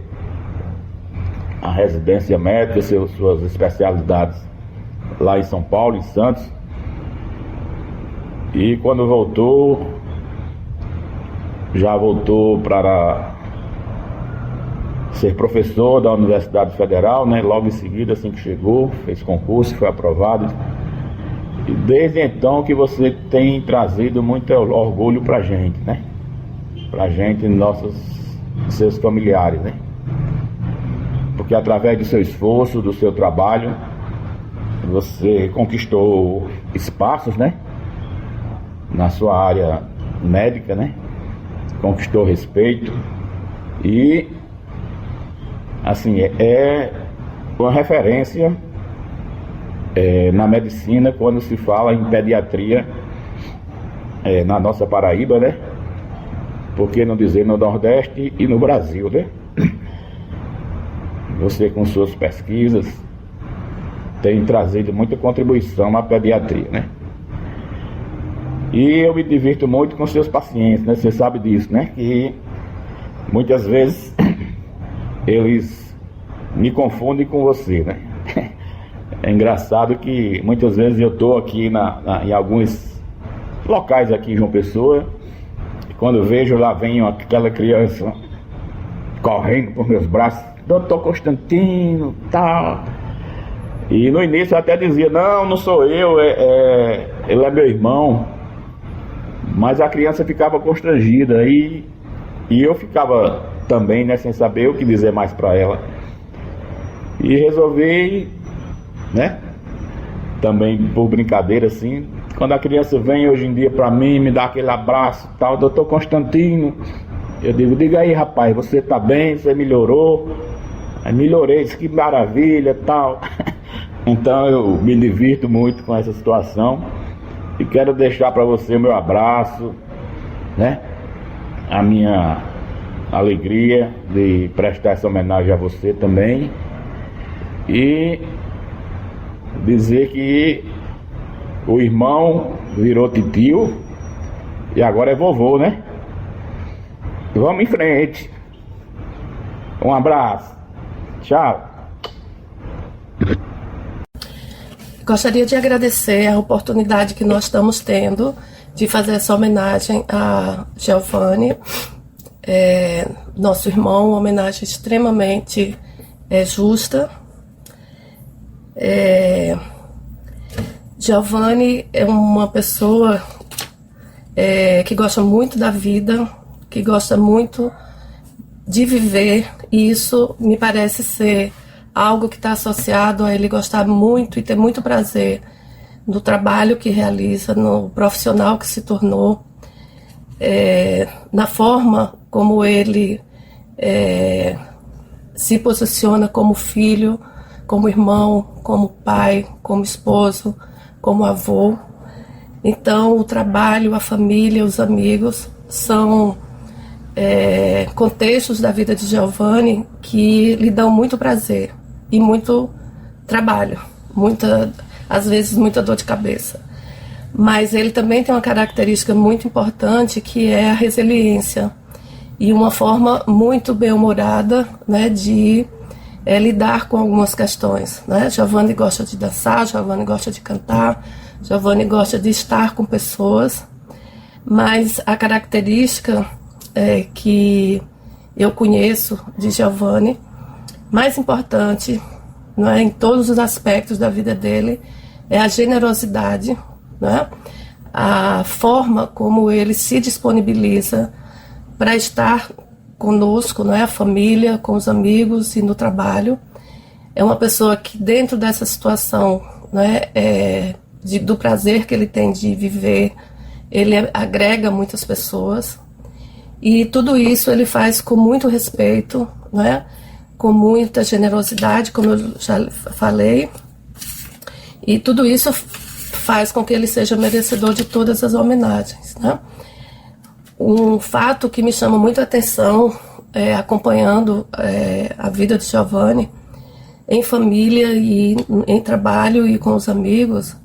a residência médica, suas especialidades lá em São Paulo, em Santos. E quando voltou, já voltou para ser professor da Universidade Federal, né? Logo em seguida, assim que chegou, fez concurso, foi aprovado. E desde então que você tem trazido muito orgulho pra gente, né? Pra gente, seus familiares, né? Porque através do seu esforço, do seu trabalho, você conquistou espaços, né? Na sua área médica, né? Conquistou respeito e, assim, é uma referência na medicina quando se fala em pediatria na nossa Paraíba, né? Por que não dizer no Nordeste e no Brasil, né? Você com suas pesquisas tem trazido muita contribuição à pediatria, né? E eu me divirto muito com seus pacientes, né? Você sabe disso, né? Que muitas vezes eles me confundem com você, né? É engraçado que muitas vezes eu estou aqui em alguns locais aqui em João Pessoa, e quando eu vejo lá vem aquela criança correndo por meus braços, doutor Constantino, tal. E no início eu até dizia, não sou eu, ele é meu irmão. Mas a criança ficava constrangida e eu ficava também, né, sem saber o que dizer mais para ela. E resolvi, né, também por brincadeira assim, quando a criança vem hoje em dia para mim, me dá aquele abraço, tal, doutor Constantino, eu digo, diga aí rapaz, você tá bem, você melhorou? Aí melhorei, que maravilha, tal. Então eu me divirto muito com essa situação e quero deixar para você o meu abraço, né, a minha alegria de prestar essa homenagem a você também e dizer que o irmão virou titio e agora é vovô, né? Vamos em frente. Um abraço. Tchau. Gostaria de agradecer a oportunidade que nós estamos tendo de fazer essa homenagem a Giovanni, nosso irmão, uma homenagem extremamente justa. Giovanni é uma pessoa que gosta muito da vida, que gosta muito de viver, e isso me parece ser algo que está associado a ele gostar muito e ter muito prazer no trabalho que realiza, no profissional que se tornou, na forma como ele se posiciona como filho, como irmão, como pai, como esposo, como avô. Então o trabalho, a família, os amigos são contextos da vida de Giovanni que lhe dão muito prazer e muito trabalho, às vezes muita dor de cabeça. Mas ele também tem uma característica muito importante, que é a resiliência e uma forma muito bem-humorada, né, de lidar com algumas questões, né? Giovanni gosta de dançar, Giovanni gosta de cantar, Giovanni gosta de estar com pessoas, mas a característica que eu conheço de Giovanni, mais importante, não é, em todos os aspectos da vida dele, é a generosidade, não é? A forma como ele se disponibiliza para estar conosco, não é? A família, com os amigos e no trabalho. É uma pessoa que, dentro dessa situação, não é, do prazer que ele tem de viver, ele agrega muitas pessoas, e tudo isso ele faz com muito respeito, não é? Com muita generosidade, como eu já falei, e tudo isso faz com que ele seja merecedor de todas as homenagens, né? Um fato que me chama muito a atenção, acompanhando a vida de Giovanni, em família e em trabalho e com os amigos,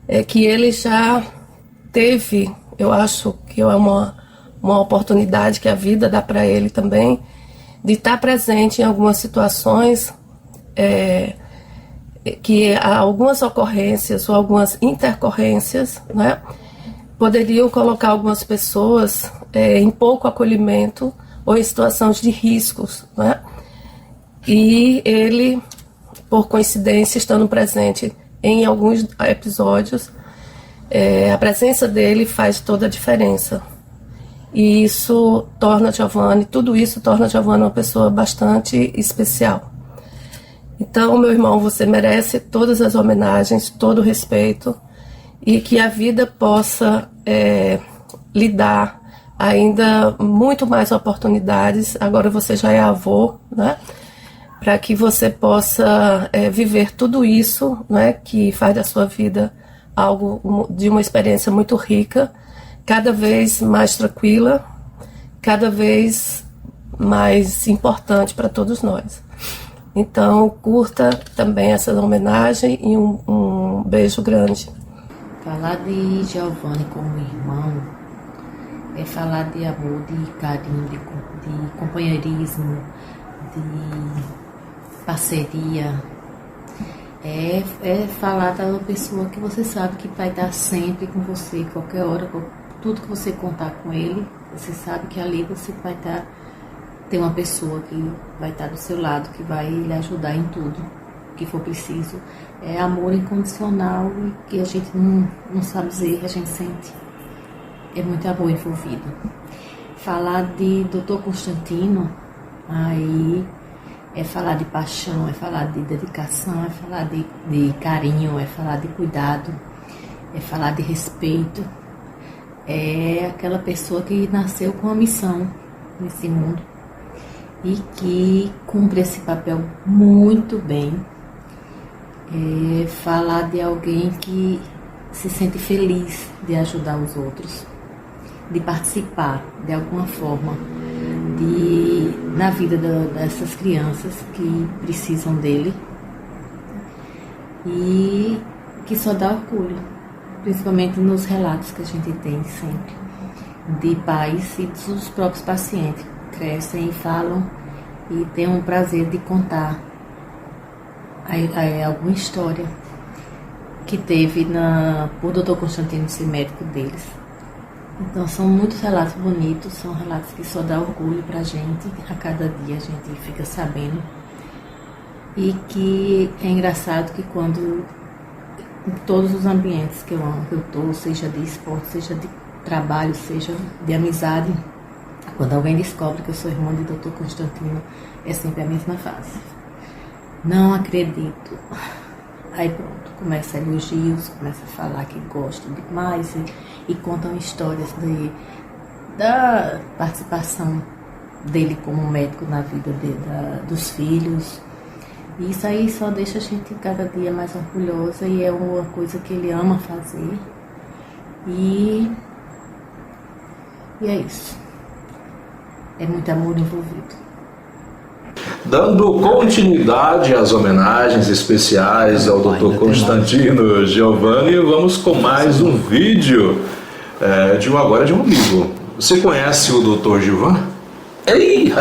é que ele já teve, eu acho que é uma oportunidade que a vida dá para ele também, de estar presente em algumas situações que algumas ocorrências ou algumas intercorrências, né, poderiam colocar algumas pessoas em pouco acolhimento ou em situações de riscos, né? E ele, por coincidência, estando presente em alguns episódios, a presença dele faz toda a diferença. E isso torna Giovanni, tudo isso torna Giovanni uma pessoa bastante especial. Então, meu irmão, você merece todas as homenagens, todo o respeito, e que a vida possa lhe dar ainda muito mais oportunidades. Agora você já é avô, né? Para que você possa viver tudo isso, né? Que faz da sua vida algo de uma experiência muito rica, cada vez mais tranquila, cada vez mais importante para todos nós. Então, curta também essa homenagem e um beijo grande. Falar de Giovanni como irmão é falar de amor, de carinho, de companheirismo, de parceria. É falar da pessoa que você sabe que vai estar sempre com você, qualquer hora, tudo que você contar com ele, você sabe que ali você vai ter uma pessoa que vai estar do seu lado, que vai lhe ajudar em tudo que for preciso. É amor incondicional e que a gente não sabe dizer, a gente sente. É muito amor envolvido. Falar de Dr. Constantino, aí é falar de paixão, é falar de dedicação, é falar de carinho, é falar de cuidado, é falar de respeito. É aquela pessoa que nasceu com a missão nesse mundo e que cumpre esse papel muito bem. Falar de alguém que se sente feliz de ajudar os outros, de participar de alguma forma na vida dessas crianças que precisam dele e que só dá orgulho, principalmente nos relatos que a gente tem sempre de pais e dos próprios pacientes que crescem e falam e têm um prazer de contar alguma história que teve por Dr. Constantino ser médico deles. Então são muitos relatos bonitos, são relatos que só dá orgulho pra gente, a cada dia a gente fica sabendo. E que é engraçado que quando em todos os ambientes que eu tô, seja de esporte, seja de trabalho, seja de amizade, quando alguém descobre que eu sou irmã de Dr. Constantino, é sempre a mesma frase. Não acredito. Aí pronto, começa elogios, começa a falar que gostam demais e contam histórias da participação dele como médico na vida dos filhos. E isso aí só deixa a gente cada dia mais orgulhosa e é uma coisa que ele ama fazer. E é isso. É muito amor envolvido. Dando continuidade às homenagens especiais ao Dr. Constantino Giovanni, vamos com mais um vídeo agora de um amigo. Você conhece o Dr. Gilvan? Ei!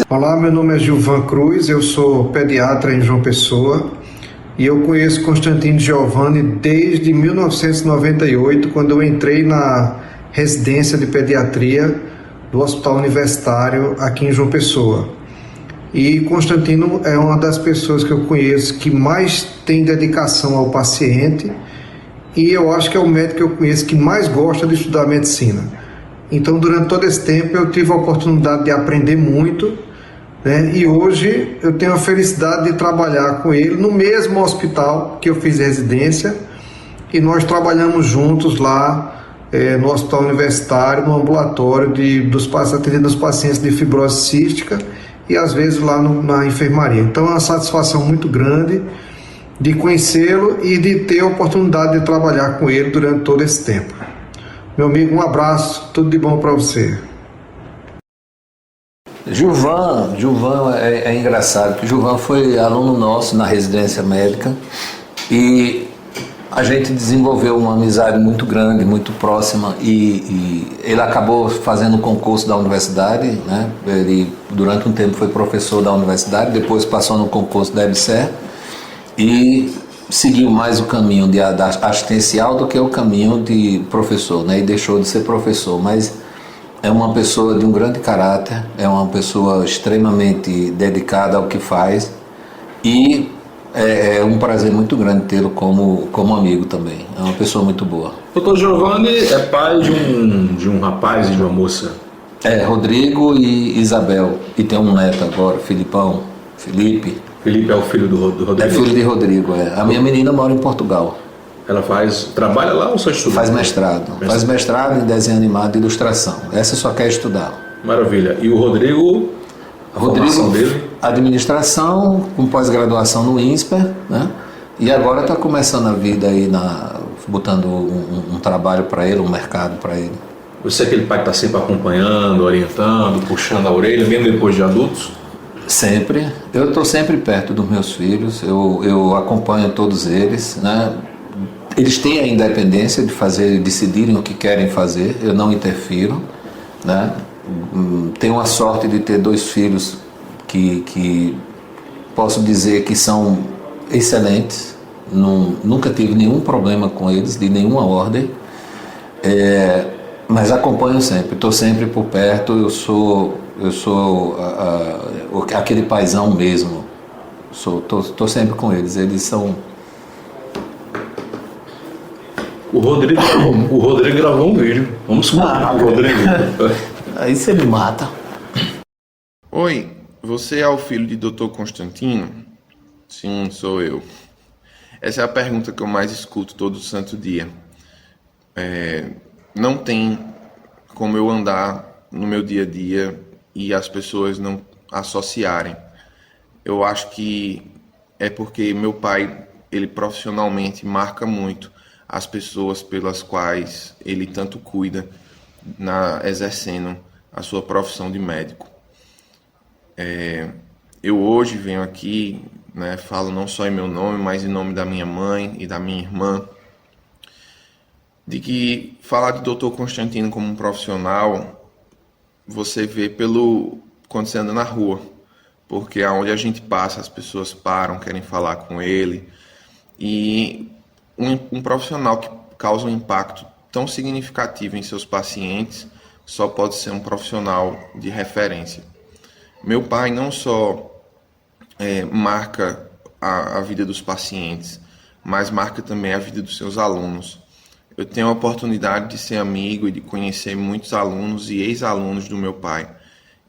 Olá, meu nome é Gilvan Cruz, eu sou pediatra em João Pessoa e eu conheço Constantino Giovanni desde 1998, quando eu entrei na residência de pediatria do Hospital Universitário aqui em João Pessoa. E Constantino é uma das pessoas que eu conheço que mais tem dedicação ao paciente e eu acho que é o médico que eu conheço que mais gosta de estudar medicina. Então, durante todo esse tempo, eu tive a oportunidade de aprender muito, né? E hoje eu tenho a felicidade de trabalhar com ele no mesmo hospital que eu fiz residência e nós trabalhamos juntos lá no Hospital Universitário, no ambulatório atendendo os pacientes de fibrose cística e às vezes lá na enfermaria. Então é uma satisfação muito grande de conhecê-lo e de ter a oportunidade de trabalhar com ele durante todo esse tempo. Meu amigo, um abraço, tudo de bom para você. Gilvan é engraçado, que Gilvan foi aluno nosso na residência médica e a gente desenvolveu uma amizade muito grande, muito próxima e ele acabou fazendo um concurso da universidade, né? Ele durante um tempo foi professor da universidade, depois passou no concurso da EBSER e seguiu mais o caminho da assistencial do que o caminho de professor, né? E deixou de ser professor, mas é uma pessoa de um grande caráter, é uma pessoa extremamente dedicada ao que faz e é um prazer muito grande tê-lo como amigo também. É uma pessoa muito boa. Doutor Giovanni é pai de um rapaz e de uma moça? Rodrigo e Isabel. E tem um neto agora, Felipe. Felipe é o filho do Rodrigo? É filho de Rodrigo, é. A minha menina mora em Portugal. Ela trabalha lá ou só estuda? Faz mestrado. Faz mestrado em desenho animado e ilustração. Essa só quer estudar. Maravilha. E o Rodrigo? Rodrigo, dele? Administração, com pós-graduação no INSPER, né? E agora está começando a vida aí, botando um trabalho para ele, um mercado para ele. Você é aquele pai que está sempre acompanhando, orientando, puxando a orelha, mesmo depois de adultos? Sempre. Eu estou sempre perto dos meus filhos, eu acompanho todos eles, né? Eles têm a independência de decidirem o que querem fazer, eu não interfiro, né? Tenho a sorte de ter 2 filhos que posso dizer que são excelentes, nunca tive nenhum problema com eles, de nenhuma ordem, mas acompanho sempre, estou sempre por perto, eu sou aquele paizão mesmo, estou sempre com eles, eles são... O Rodrigo gravou um vídeo, vamos escutar o Rodrigo. Aí você me mata. Oi, você é o filho de Dr. Constantino? Sim, sou eu. Essa é a pergunta que eu mais escuto todo santo dia. Não tem como eu andar no meu dia a dia e as pessoas não associarem. Eu acho que é porque meu pai, ele profissionalmente marca muito as pessoas pelas quais ele tanto cuida exercendo a sua profissão de médico. Eu hoje venho aqui, né, falo não só em meu nome, mas em nome da minha mãe e da minha irmã, de que falar de Dr. Constantino como um profissional, você vê quando você anda na rua, porque aonde a gente passa, as pessoas param, querem falar com ele, e um profissional que causa um impacto tão significativo em seus pacientes só pode ser um profissional de referência. Meu pai não só marca a vida dos pacientes, mas marca também a vida dos seus alunos. Eu tenho a oportunidade de ser amigo e de conhecer muitos alunos e ex-alunos do meu pai,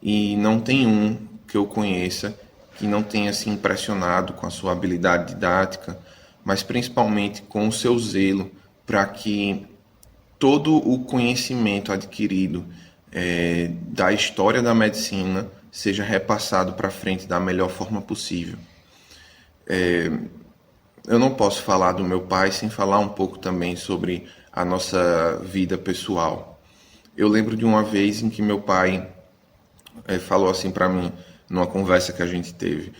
e não tem um que eu conheça que não tenha se impressionado com a sua habilidade didática, mas principalmente com o seu zelo para que todo o conhecimento adquirido da história da medicina seja repassado para frente da melhor forma possível. Eu não posso falar do meu pai sem falar um pouco também sobre a nossa vida pessoal. Eu lembro de uma vez em que meu pai falou assim para mim, numa conversa que a gente teve: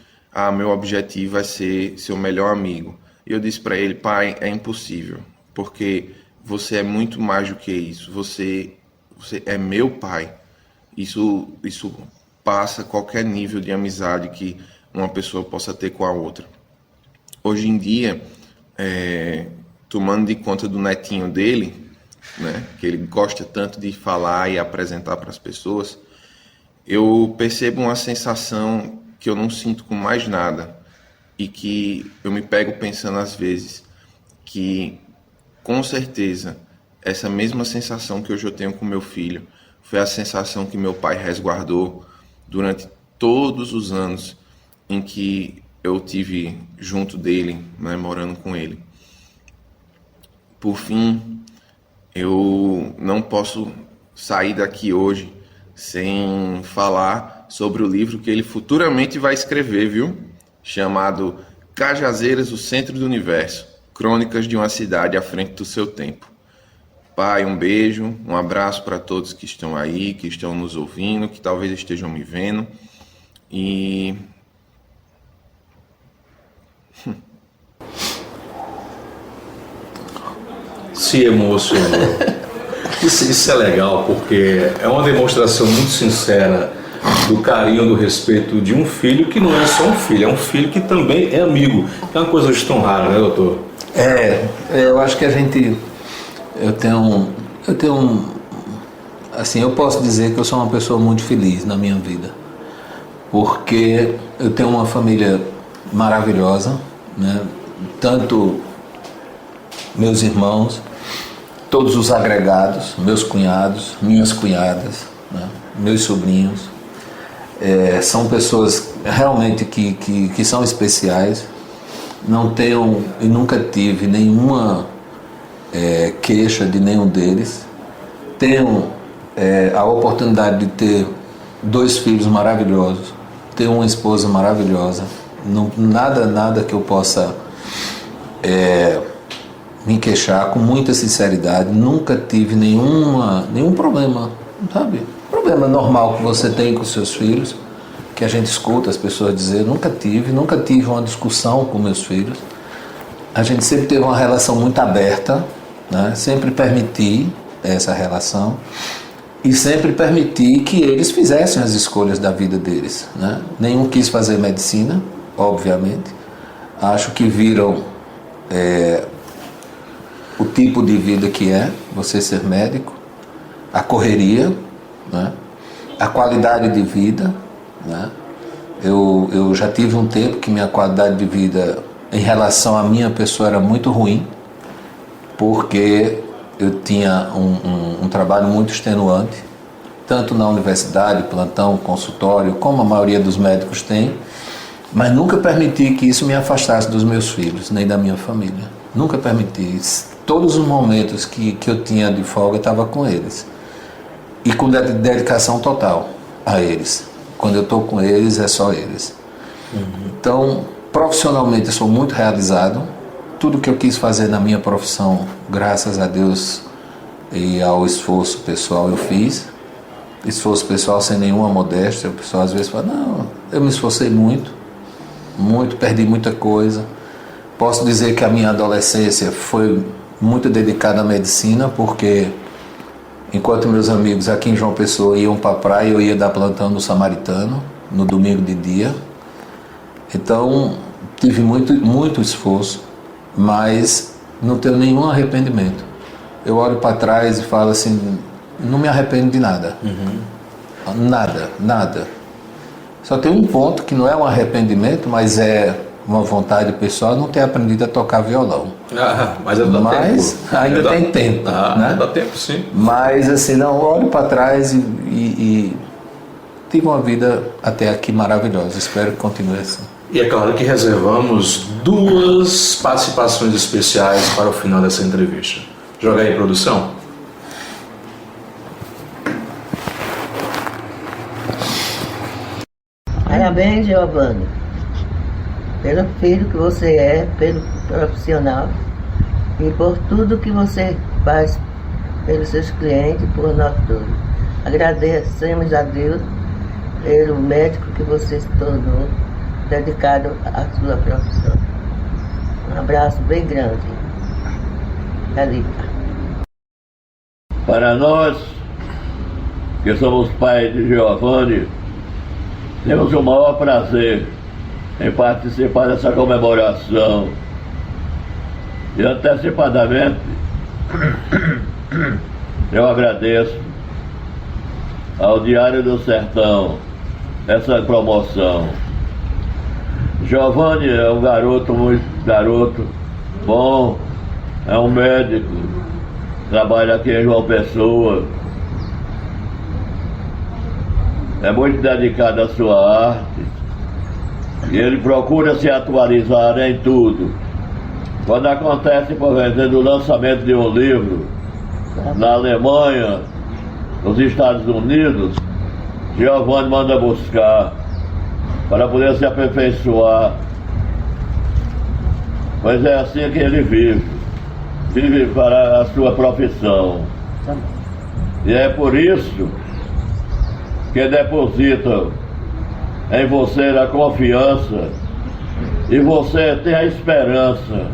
meu objetivo é ser seu melhor amigo. E eu disse para ele: pai, é impossível, porque você é muito mais do que isso. Você é meu pai. Isso passa qualquer nível de amizade que uma pessoa possa ter com a outra. Hoje em dia, tomando de conta do netinho dele, né, que ele gosta tanto de falar e apresentar para as pessoas, eu percebo uma sensação que eu não sinto com mais nada. E que eu me pego pensando às vezes que, com certeza, essa mesma sensação que hoje eu tenho com meu filho foi a sensação que meu pai resguardou durante todos os anos em que eu tive junto dele, né, morando com ele. Por fim, eu não posso sair daqui hoje sem falar sobre o livro que ele futuramente vai escrever, viu? Chamado Cajazeiras, o Centro do Universo, Crônicas de uma Cidade à Frente do Seu Tempo. Pai, um beijo, um abraço para todos que estão aí, que estão nos ouvindo, que talvez estejam me vendo. E se emocionou. Isso é legal, porque é uma demonstração muito sincera do carinho, do respeito de um filho que não é só um filho, é um filho que também é amigo. É uma coisa hoje tão rara, né, doutor? Eu acho que eu tenho assim, eu posso dizer que eu sou uma pessoa muito feliz na minha vida, porque eu tenho uma família maravilhosa, né? Tanto meus irmãos, todos os agregados, meus cunhados, minhas cunhadas, né? Meus sobrinhos, são pessoas realmente que são especiais. Não tenho e nunca tive nenhuma queixa de nenhum deles. Tenho a oportunidade de ter 2 filhos maravilhosos, ter uma esposa maravilhosa. Nada que eu possa me queixar, com muita sinceridade. Nunca tive nenhum problema, sabe? Problema normal que você tem com seus filhos, que a gente escuta as pessoas dizer. Nunca tive uma discussão com meus filhos. A gente sempre teve uma relação muito aberta, né? Sempre permiti essa relação e sempre permiti que eles fizessem as escolhas da vida deles, né? Nenhum quis fazer medicina, obviamente. Acho que viram o tipo de vida que é você ser médico, a correria, né? A qualidade de vida, né? Eu já tive um tempo que minha qualidade de vida em relação à minha pessoa era muito ruim, porque eu tinha um trabalho muito extenuante, tanto na universidade, plantão, consultório, como a maioria dos médicos tem, mas nunca permiti que isso me afastasse dos meus filhos, nem da minha família. Nunca permiti. Todos os momentos que eu tinha de folga, eu estava com eles. E com dedicação total a eles. Quando eu estou com eles, é só eles. Então, profissionalmente, eu sou muito realizado. Tudo que eu quis fazer na minha profissão, graças a Deus e ao esforço pessoal, eu fiz. Esforço pessoal sem nenhuma modéstia. O pessoal às vezes fala, não, eu me esforcei muito, perdi muita coisa. Posso dizer que a minha adolescência foi muito dedicada à medicina, porque enquanto meus amigos aqui em João Pessoa iam para a praia, eu ia dar plantão no Samaritano, no domingo de dia. Então, tive muito esforço, mas não tenho nenhum arrependimento. Eu olho para trás e falo assim, não me arrependo de nada. Nada. Só tem um ponto que não é um arrependimento, mas é uma vontade pessoal, não ter aprendido a tocar violão. Mas ainda tem tempo. Né? Dá tempo, sim. Mas assim, não, olho para trás e tive uma vida até aqui maravilhosa. Espero que continue assim. E é claro que reservamos 2 participações especiais para o final dessa entrevista. Joga aí, produção. Parabéns, Giovanni, pelo filho que você é, pelo profissional e por tudo que você faz pelos seus clientes e por nós todos. Agradecemos a Deus pelo médico que você se tornou, dedicado à sua profissão. Um abraço bem grande. Calipa. Para nós, que somos pais de Giovanni, temos o maior prazer em participar dessa comemoração. E antecipadamente, eu agradeço ao Diário do Sertão essa promoção. Giovanni é um garoto bom, é um médico, trabalha aqui em João Pessoa, é muito dedicado à sua arte e ele procura se atualizar em tudo. Quando acontece, por exemplo, o lançamento de um livro na Alemanha, nos Estados Unidos, Giovanni manda buscar para poder se aperfeiçoar. Pois é assim que ele vive. vive para a sua profissão. E é por isso que depositam em você a confiança e você tem a esperança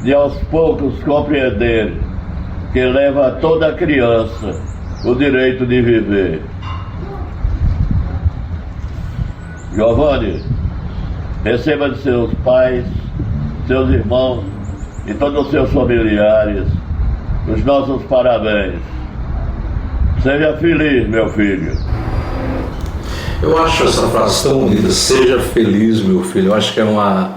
de aos poucos compreender que leva a toda criança o direito de viver. Giovanni, receba de seus pais, seus irmãos e todos os seus familiares os nossos parabéns. Seja feliz, meu filho. Eu acho essa frase tão bonita, seja feliz, meu filho. Eu acho que é uma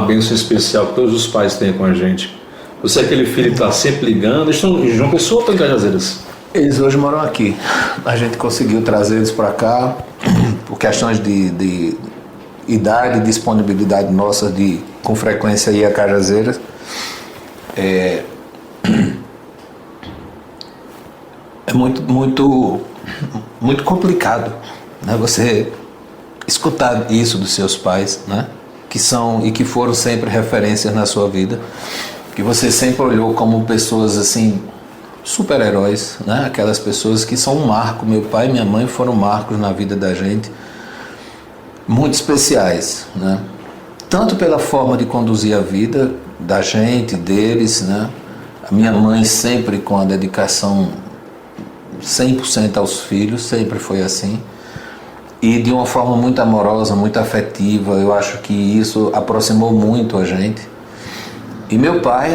bênção especial que todos os pais têm com a gente. Você é aquele filho que está sempre ligando. Estão em João Pessoa ou estão em Cajazeiras? Eles hoje moram aqui. A gente conseguiu trazer eles para cá por questões de idade e disponibilidade nossa de com frequência ir a Cajazeiras. É muito complicado, né? Você escutar isso dos seus pais, né? Que são e que foram sempre referências na sua vida, que você sempre olhou como pessoas assim, super-heróis, né? Aquelas pessoas que são um marco. Meu pai e minha mãe foram marcos na vida da gente, muito especiais, né? Tanto pela forma de conduzir a vida da gente, deles, né? A minha mãe sempre com a dedicação 100% aos filhos, sempre foi assim, e de uma forma muito amorosa, muito afetiva. Eu acho que isso aproximou muito a gente. E meu pai,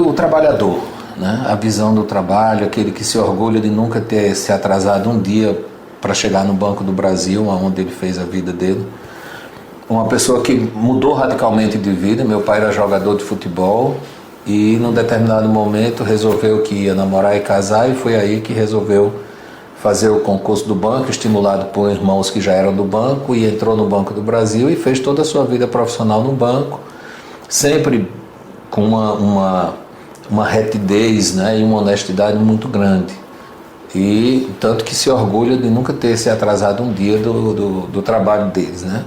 o trabalhador, né? A visão do trabalho, aquele que se orgulha de nunca ter se atrasado um dia para chegar no Banco do Brasil, onde ele fez a vida dele. Uma pessoa que mudou radicalmente de vida. Meu pai era jogador de futebol e num determinado momento resolveu que ia namorar e casar, e foi aí que resolveu fazer o concurso do banco, estimulado por irmãos que já eram do banco, e entrou no Banco do Brasil e fez toda a sua vida profissional no banco, sempre com uma retidez, né, e uma honestidade muito grande. E tanto que se orgulha de nunca ter se atrasado um dia do trabalho deles, né?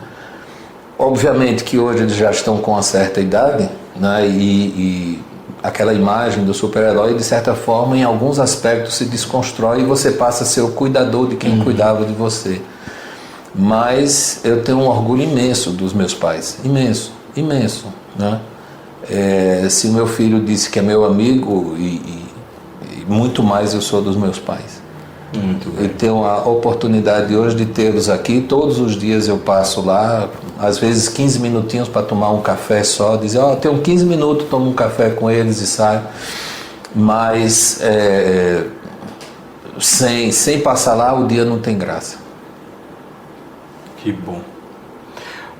Obviamente que hoje eles já estão com uma certa idade, né, e aquela imagem do super-herói, de certa forma, em alguns aspectos se desconstrói e você passa a ser o cuidador de quem cuidava de você. Mas eu tenho um orgulho imenso dos meus pais, imenso, né? Se o meu filho disse que é meu amigo, e muito mais eu sou dos meus pais. Muito bem. Eu tenho a oportunidade hoje de tê-los aqui. Todos os dias eu passo lá, às vezes 15 minutinhos para tomar um café só, dizer, tenho 15 minutos, tomo um café com eles e saio. Mas sem passar lá, o dia não tem graça. Que bom.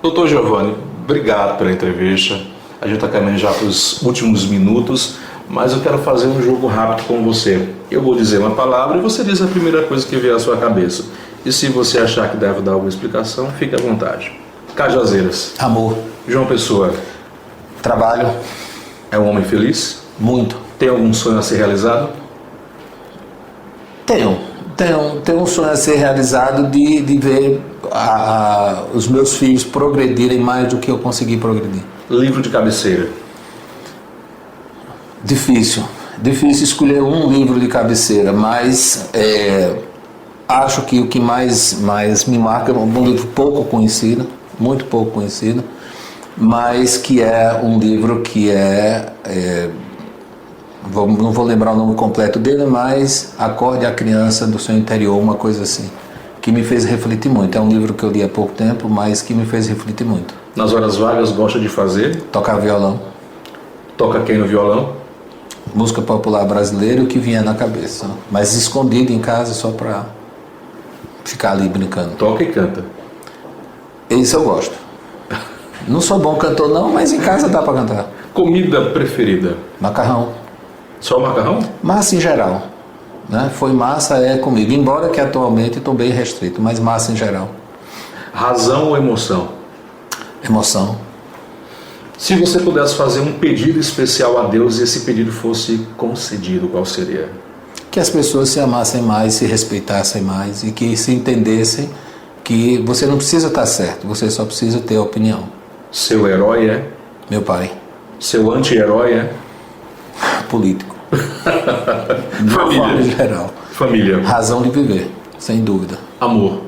Doutor Giovanni, obrigado pela entrevista. A gente está caminhando já para os últimos minutos, mas eu quero fazer um jogo rápido com você. Eu vou dizer uma palavra e você diz a primeira coisa que vier à sua cabeça. E se você achar que deve dar alguma explicação, fique à vontade. Cajazeiras. Amor. João Pessoa. Trabalho. É um homem feliz? Muito. Tem algum sonho a ser realizado? Tenho um sonho a ser realizado de ver os meus filhos progredirem mais do que eu consegui progredir. Livro de cabeceira. Difícil escolher um livro de cabeceira, mas acho que o que mais me marca é um livro pouco conhecido, muito pouco conhecido, mas que é um livro que não vou lembrar o nome completo dele, mas Acorde a Criança do Seu Interior, uma coisa assim, que me fez refletir muito. É um livro que eu li há pouco tempo, mas que me fez refletir muito. Nas horas vagas, gosta de fazer? Tocar violão. Toca quem no violão? Música popular brasileira, o que vier na cabeça, mas escondido em casa só para ficar ali brincando. Toca e canta? Isso eu gosto. Não sou bom cantor não, mas em casa dá para cantar. Comida preferida? Macarrão. Só macarrão? Massa em geral, né? Foi massa, é comigo, embora que atualmente estou bem restrito, mas massa em geral. Razão ou emoção? Emoção. Se você pudesse fazer um pedido especial a Deus e esse pedido fosse concedido, qual seria? Que as pessoas se amassem mais, se respeitassem mais e que se entendessem que você não precisa estar certo, você só precisa ter opinião. Seu herói é? Meu pai. Seu anti-herói é? político. De uma forma geral. Família. Razão de viver, sem dúvida. Amor.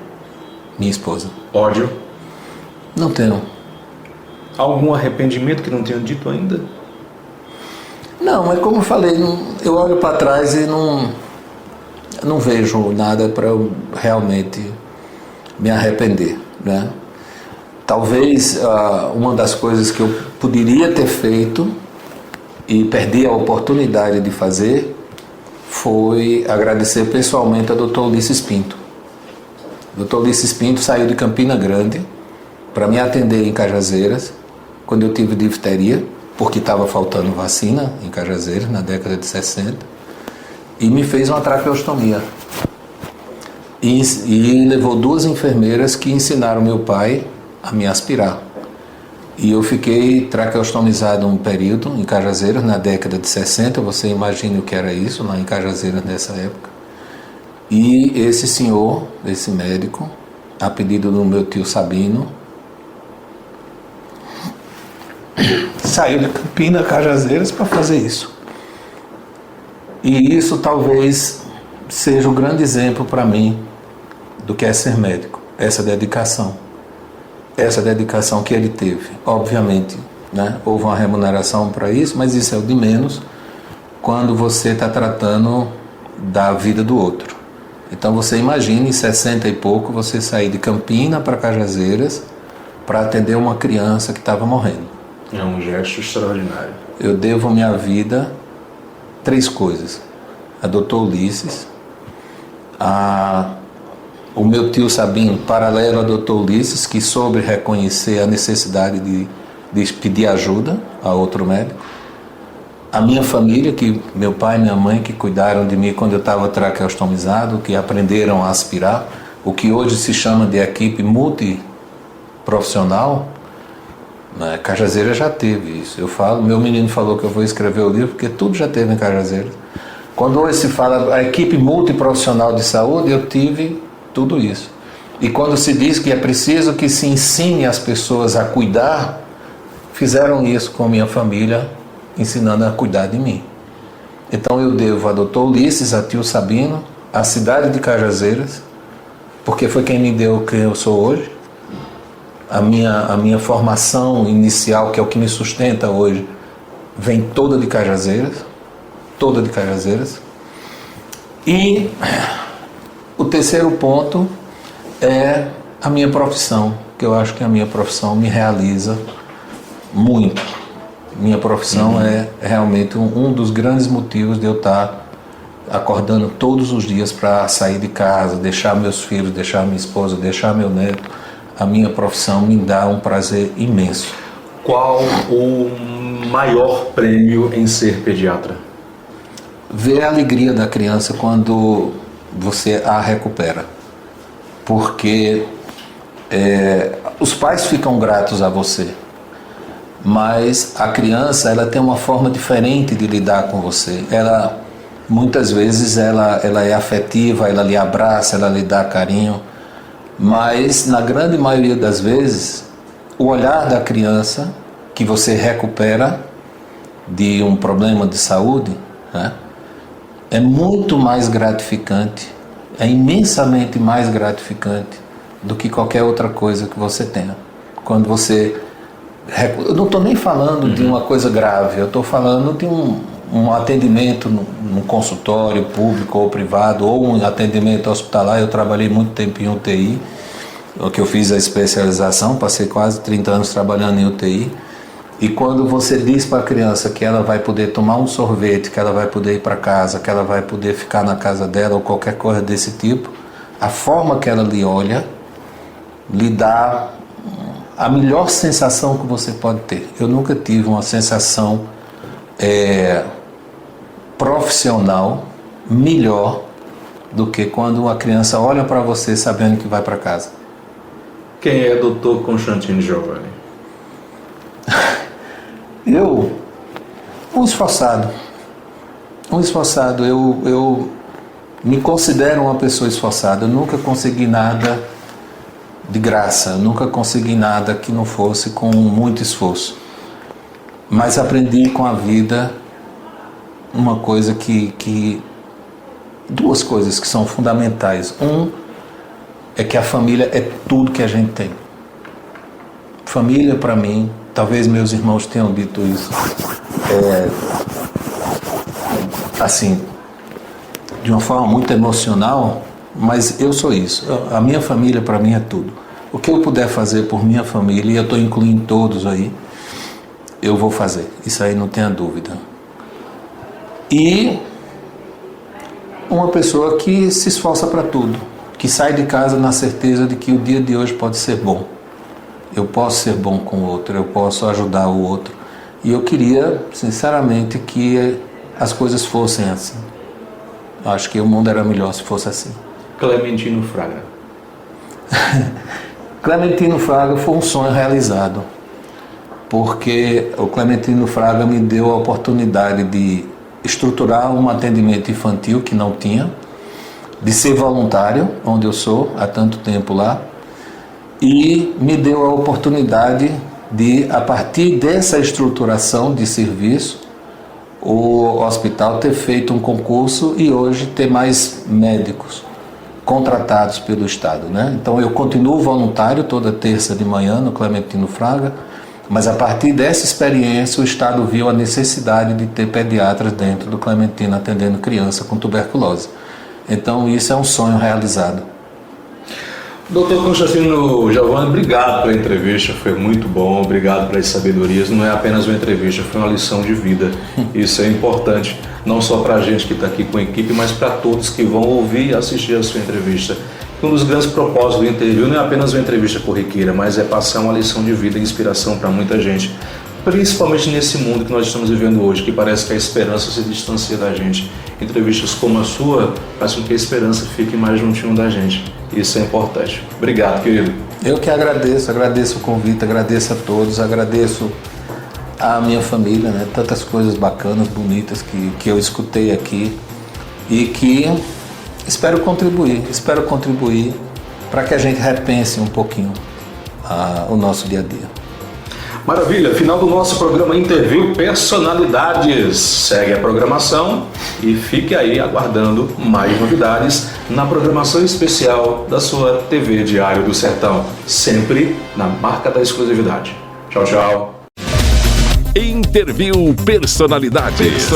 Minha esposa. Ódio. Não tenho. Algum arrependimento que não tenha dito ainda? Não, é como eu falei, eu olho para trás e não vejo nada para eu realmente me arrepender, né? Talvez uma das coisas que eu poderia ter feito e perdi a oportunidade de fazer foi agradecer pessoalmente ao Dr. Ulisses Pinto. O Dr. Ulisses Pinto saiu de Campina Grande para me atender em Cajazeiras quando eu tive difteria, porque estava faltando vacina em Cajazeiras na década de 60, e me fez uma traqueostomia. E levou 2 enfermeiras que ensinaram meu pai a me aspirar. E eu fiquei traqueostomizado um período em Cajazeiras, na década de 60, você imagina o que era isso, lá em Cajazeiras nessa época. E esse senhor, esse médico, a pedido do meu tio Sabino, saiu de Campina, Cajazeiras, para fazer isso. E isso talvez seja o grande exemplo para mim do que é ser médico, essa dedicação que ele teve. Obviamente, né, houve uma remuneração para isso, mas isso é o de menos quando você está tratando da vida do outro. Então você imagine, em 60 e pouco, você sair de Campina para Cajazeiras para atender uma criança que estava morrendo. É um gesto extraordinário. Eu devo minha vida 3 coisas: a Dr. Ulisses, o meu tio Sabino, paralelo a Dr. Ulisses, que soube reconhecer a necessidade de pedir ajuda a outro médico, a minha família, que meu pai e minha mãe, que cuidaram de mim quando eu estava traqueostomizado, que aprenderam a aspirar, o que hoje se chama de equipe multiprofissional. Cajazeiras já teve isso. Eu falo, meu menino falou que eu vou escrever o livro porque tudo já teve em Cajazeiras. Quando hoje se fala a equipe multiprofissional de saúde, eu tive tudo isso. E quando se diz que é preciso que se ensine as pessoas a cuidar, fizeram isso com minha família, ensinando a cuidar de mim. Então eu devo a Dr. Ulisses, a tio Sabino, a cidade de Cajazeiras, porque foi quem me deu quem eu sou hoje. A minha formação inicial, que é o que me sustenta hoje, vem toda de Cajazeiras. E o terceiro ponto é a minha profissão, que eu acho que a minha profissão me realiza muito. Minha profissão é realmente um dos grandes motivos de eu estar acordando todos os dias para sair de casa, deixar meus filhos, deixar minha esposa, deixar meu neto. A minha profissão me dá um prazer imenso. Qual o maior prêmio em ser pediatra? Ver a alegria da criança quando você a recupera. Porque os pais ficam gratos a você, mas a criança ela tem uma forma diferente de lidar com você. Ela, muitas vezes ela é afetiva, ela lhe abraça, ela lhe dá carinho. Mas, na grande maioria das vezes, o olhar da criança que você recupera de um problema de saúde, né, é muito mais gratificante, é imensamente mais gratificante do que qualquer outra coisa que você tenha. Quando você... Eu não estou nem falando de uma coisa grave, eu estou falando de um atendimento num consultório público ou privado, ou um atendimento hospitalar. Eu trabalhei muito tempo em UTI, que eu fiz a especialização, passei quase 30 anos trabalhando em UTI, e quando você diz para a criança que ela vai poder tomar um sorvete, que ela vai poder ir para casa, que ela vai poder ficar na casa dela ou qualquer coisa desse tipo, a forma que ela lhe olha lhe dá a melhor sensação que você pode ter. Eu nunca tive uma sensação profissional melhor do que quando uma criança olha para você sabendo que vai para casa. Quem é Dr. Constantino Giovanni? Um esforçado. Eu me considero uma pessoa esforçada. Eu nunca consegui nada de graça. Eu nunca consegui nada que não fosse com muito esforço. Mas aprendi com a vida uma coisa duas coisas que são fundamentais. É que a família é tudo que a gente tem. Família, para mim, talvez meus irmãos tenham dito isso, assim, de uma forma muito emocional, mas eu sou isso. A minha família, para mim, é tudo. O que eu puder fazer por minha família, e eu estou incluindo todos aí, eu vou fazer. Isso aí não tenha dúvida. E uma pessoa que se esforça para tudo, que sai de casa na certeza de que o dia de hoje pode ser bom. Eu posso ser bom com o outro, eu posso ajudar o outro. E eu queria, sinceramente, que as coisas fossem assim. Eu acho que o mundo era melhor se fosse assim. Clementino Fraga. Clementino Fraga foi um sonho realizado, porque o Clementino Fraga me deu a oportunidade de estruturar um atendimento infantil que não tinha, de ser voluntário, onde eu sou há tanto tempo lá, e me deu a oportunidade de, a partir dessa estruturação de serviço, o hospital ter feito um concurso e hoje ter mais médicos contratados pelo Estado, né? Então eu continuo voluntário toda terça de manhã no Clementino Fraga, mas a partir dessa experiência o Estado viu a necessidade de ter pediatras dentro do Clementino atendendo criança com tuberculose. Então isso é um sonho realizado. Doutor Constantino Giovani, obrigado pela entrevista, foi muito bom, obrigado pelas sabedorias. Não é apenas uma entrevista, foi uma lição de vida. Isso é importante, não só para a gente que está aqui com a equipe, mas para todos que vão ouvir e assistir a sua entrevista. Um dos grandes propósitos do Interview não é apenas uma entrevista corriqueira, mas é passar uma lição de vida e inspiração para muita gente. Principalmente nesse mundo que nós estamos vivendo hoje, que parece que a esperança se distancia da gente. Entrevistas como a sua fazem com que a esperança fique mais juntinho da gente. Isso é importante. Obrigado, querido. Eu que agradeço o convite, agradeço a todos, agradeço a minha família, né? Tantas coisas bacanas, bonitas que eu escutei aqui e que espero contribuir para que a gente repense um pouquinho o nosso dia a dia. Maravilha, final do nosso programa Interview Personalidades. Segue a programação e fique aí aguardando mais novidades na programação especial da sua TV Diário do Sertão, sempre na marca da exclusividade. Tchau, tchau. Interview Personalidades.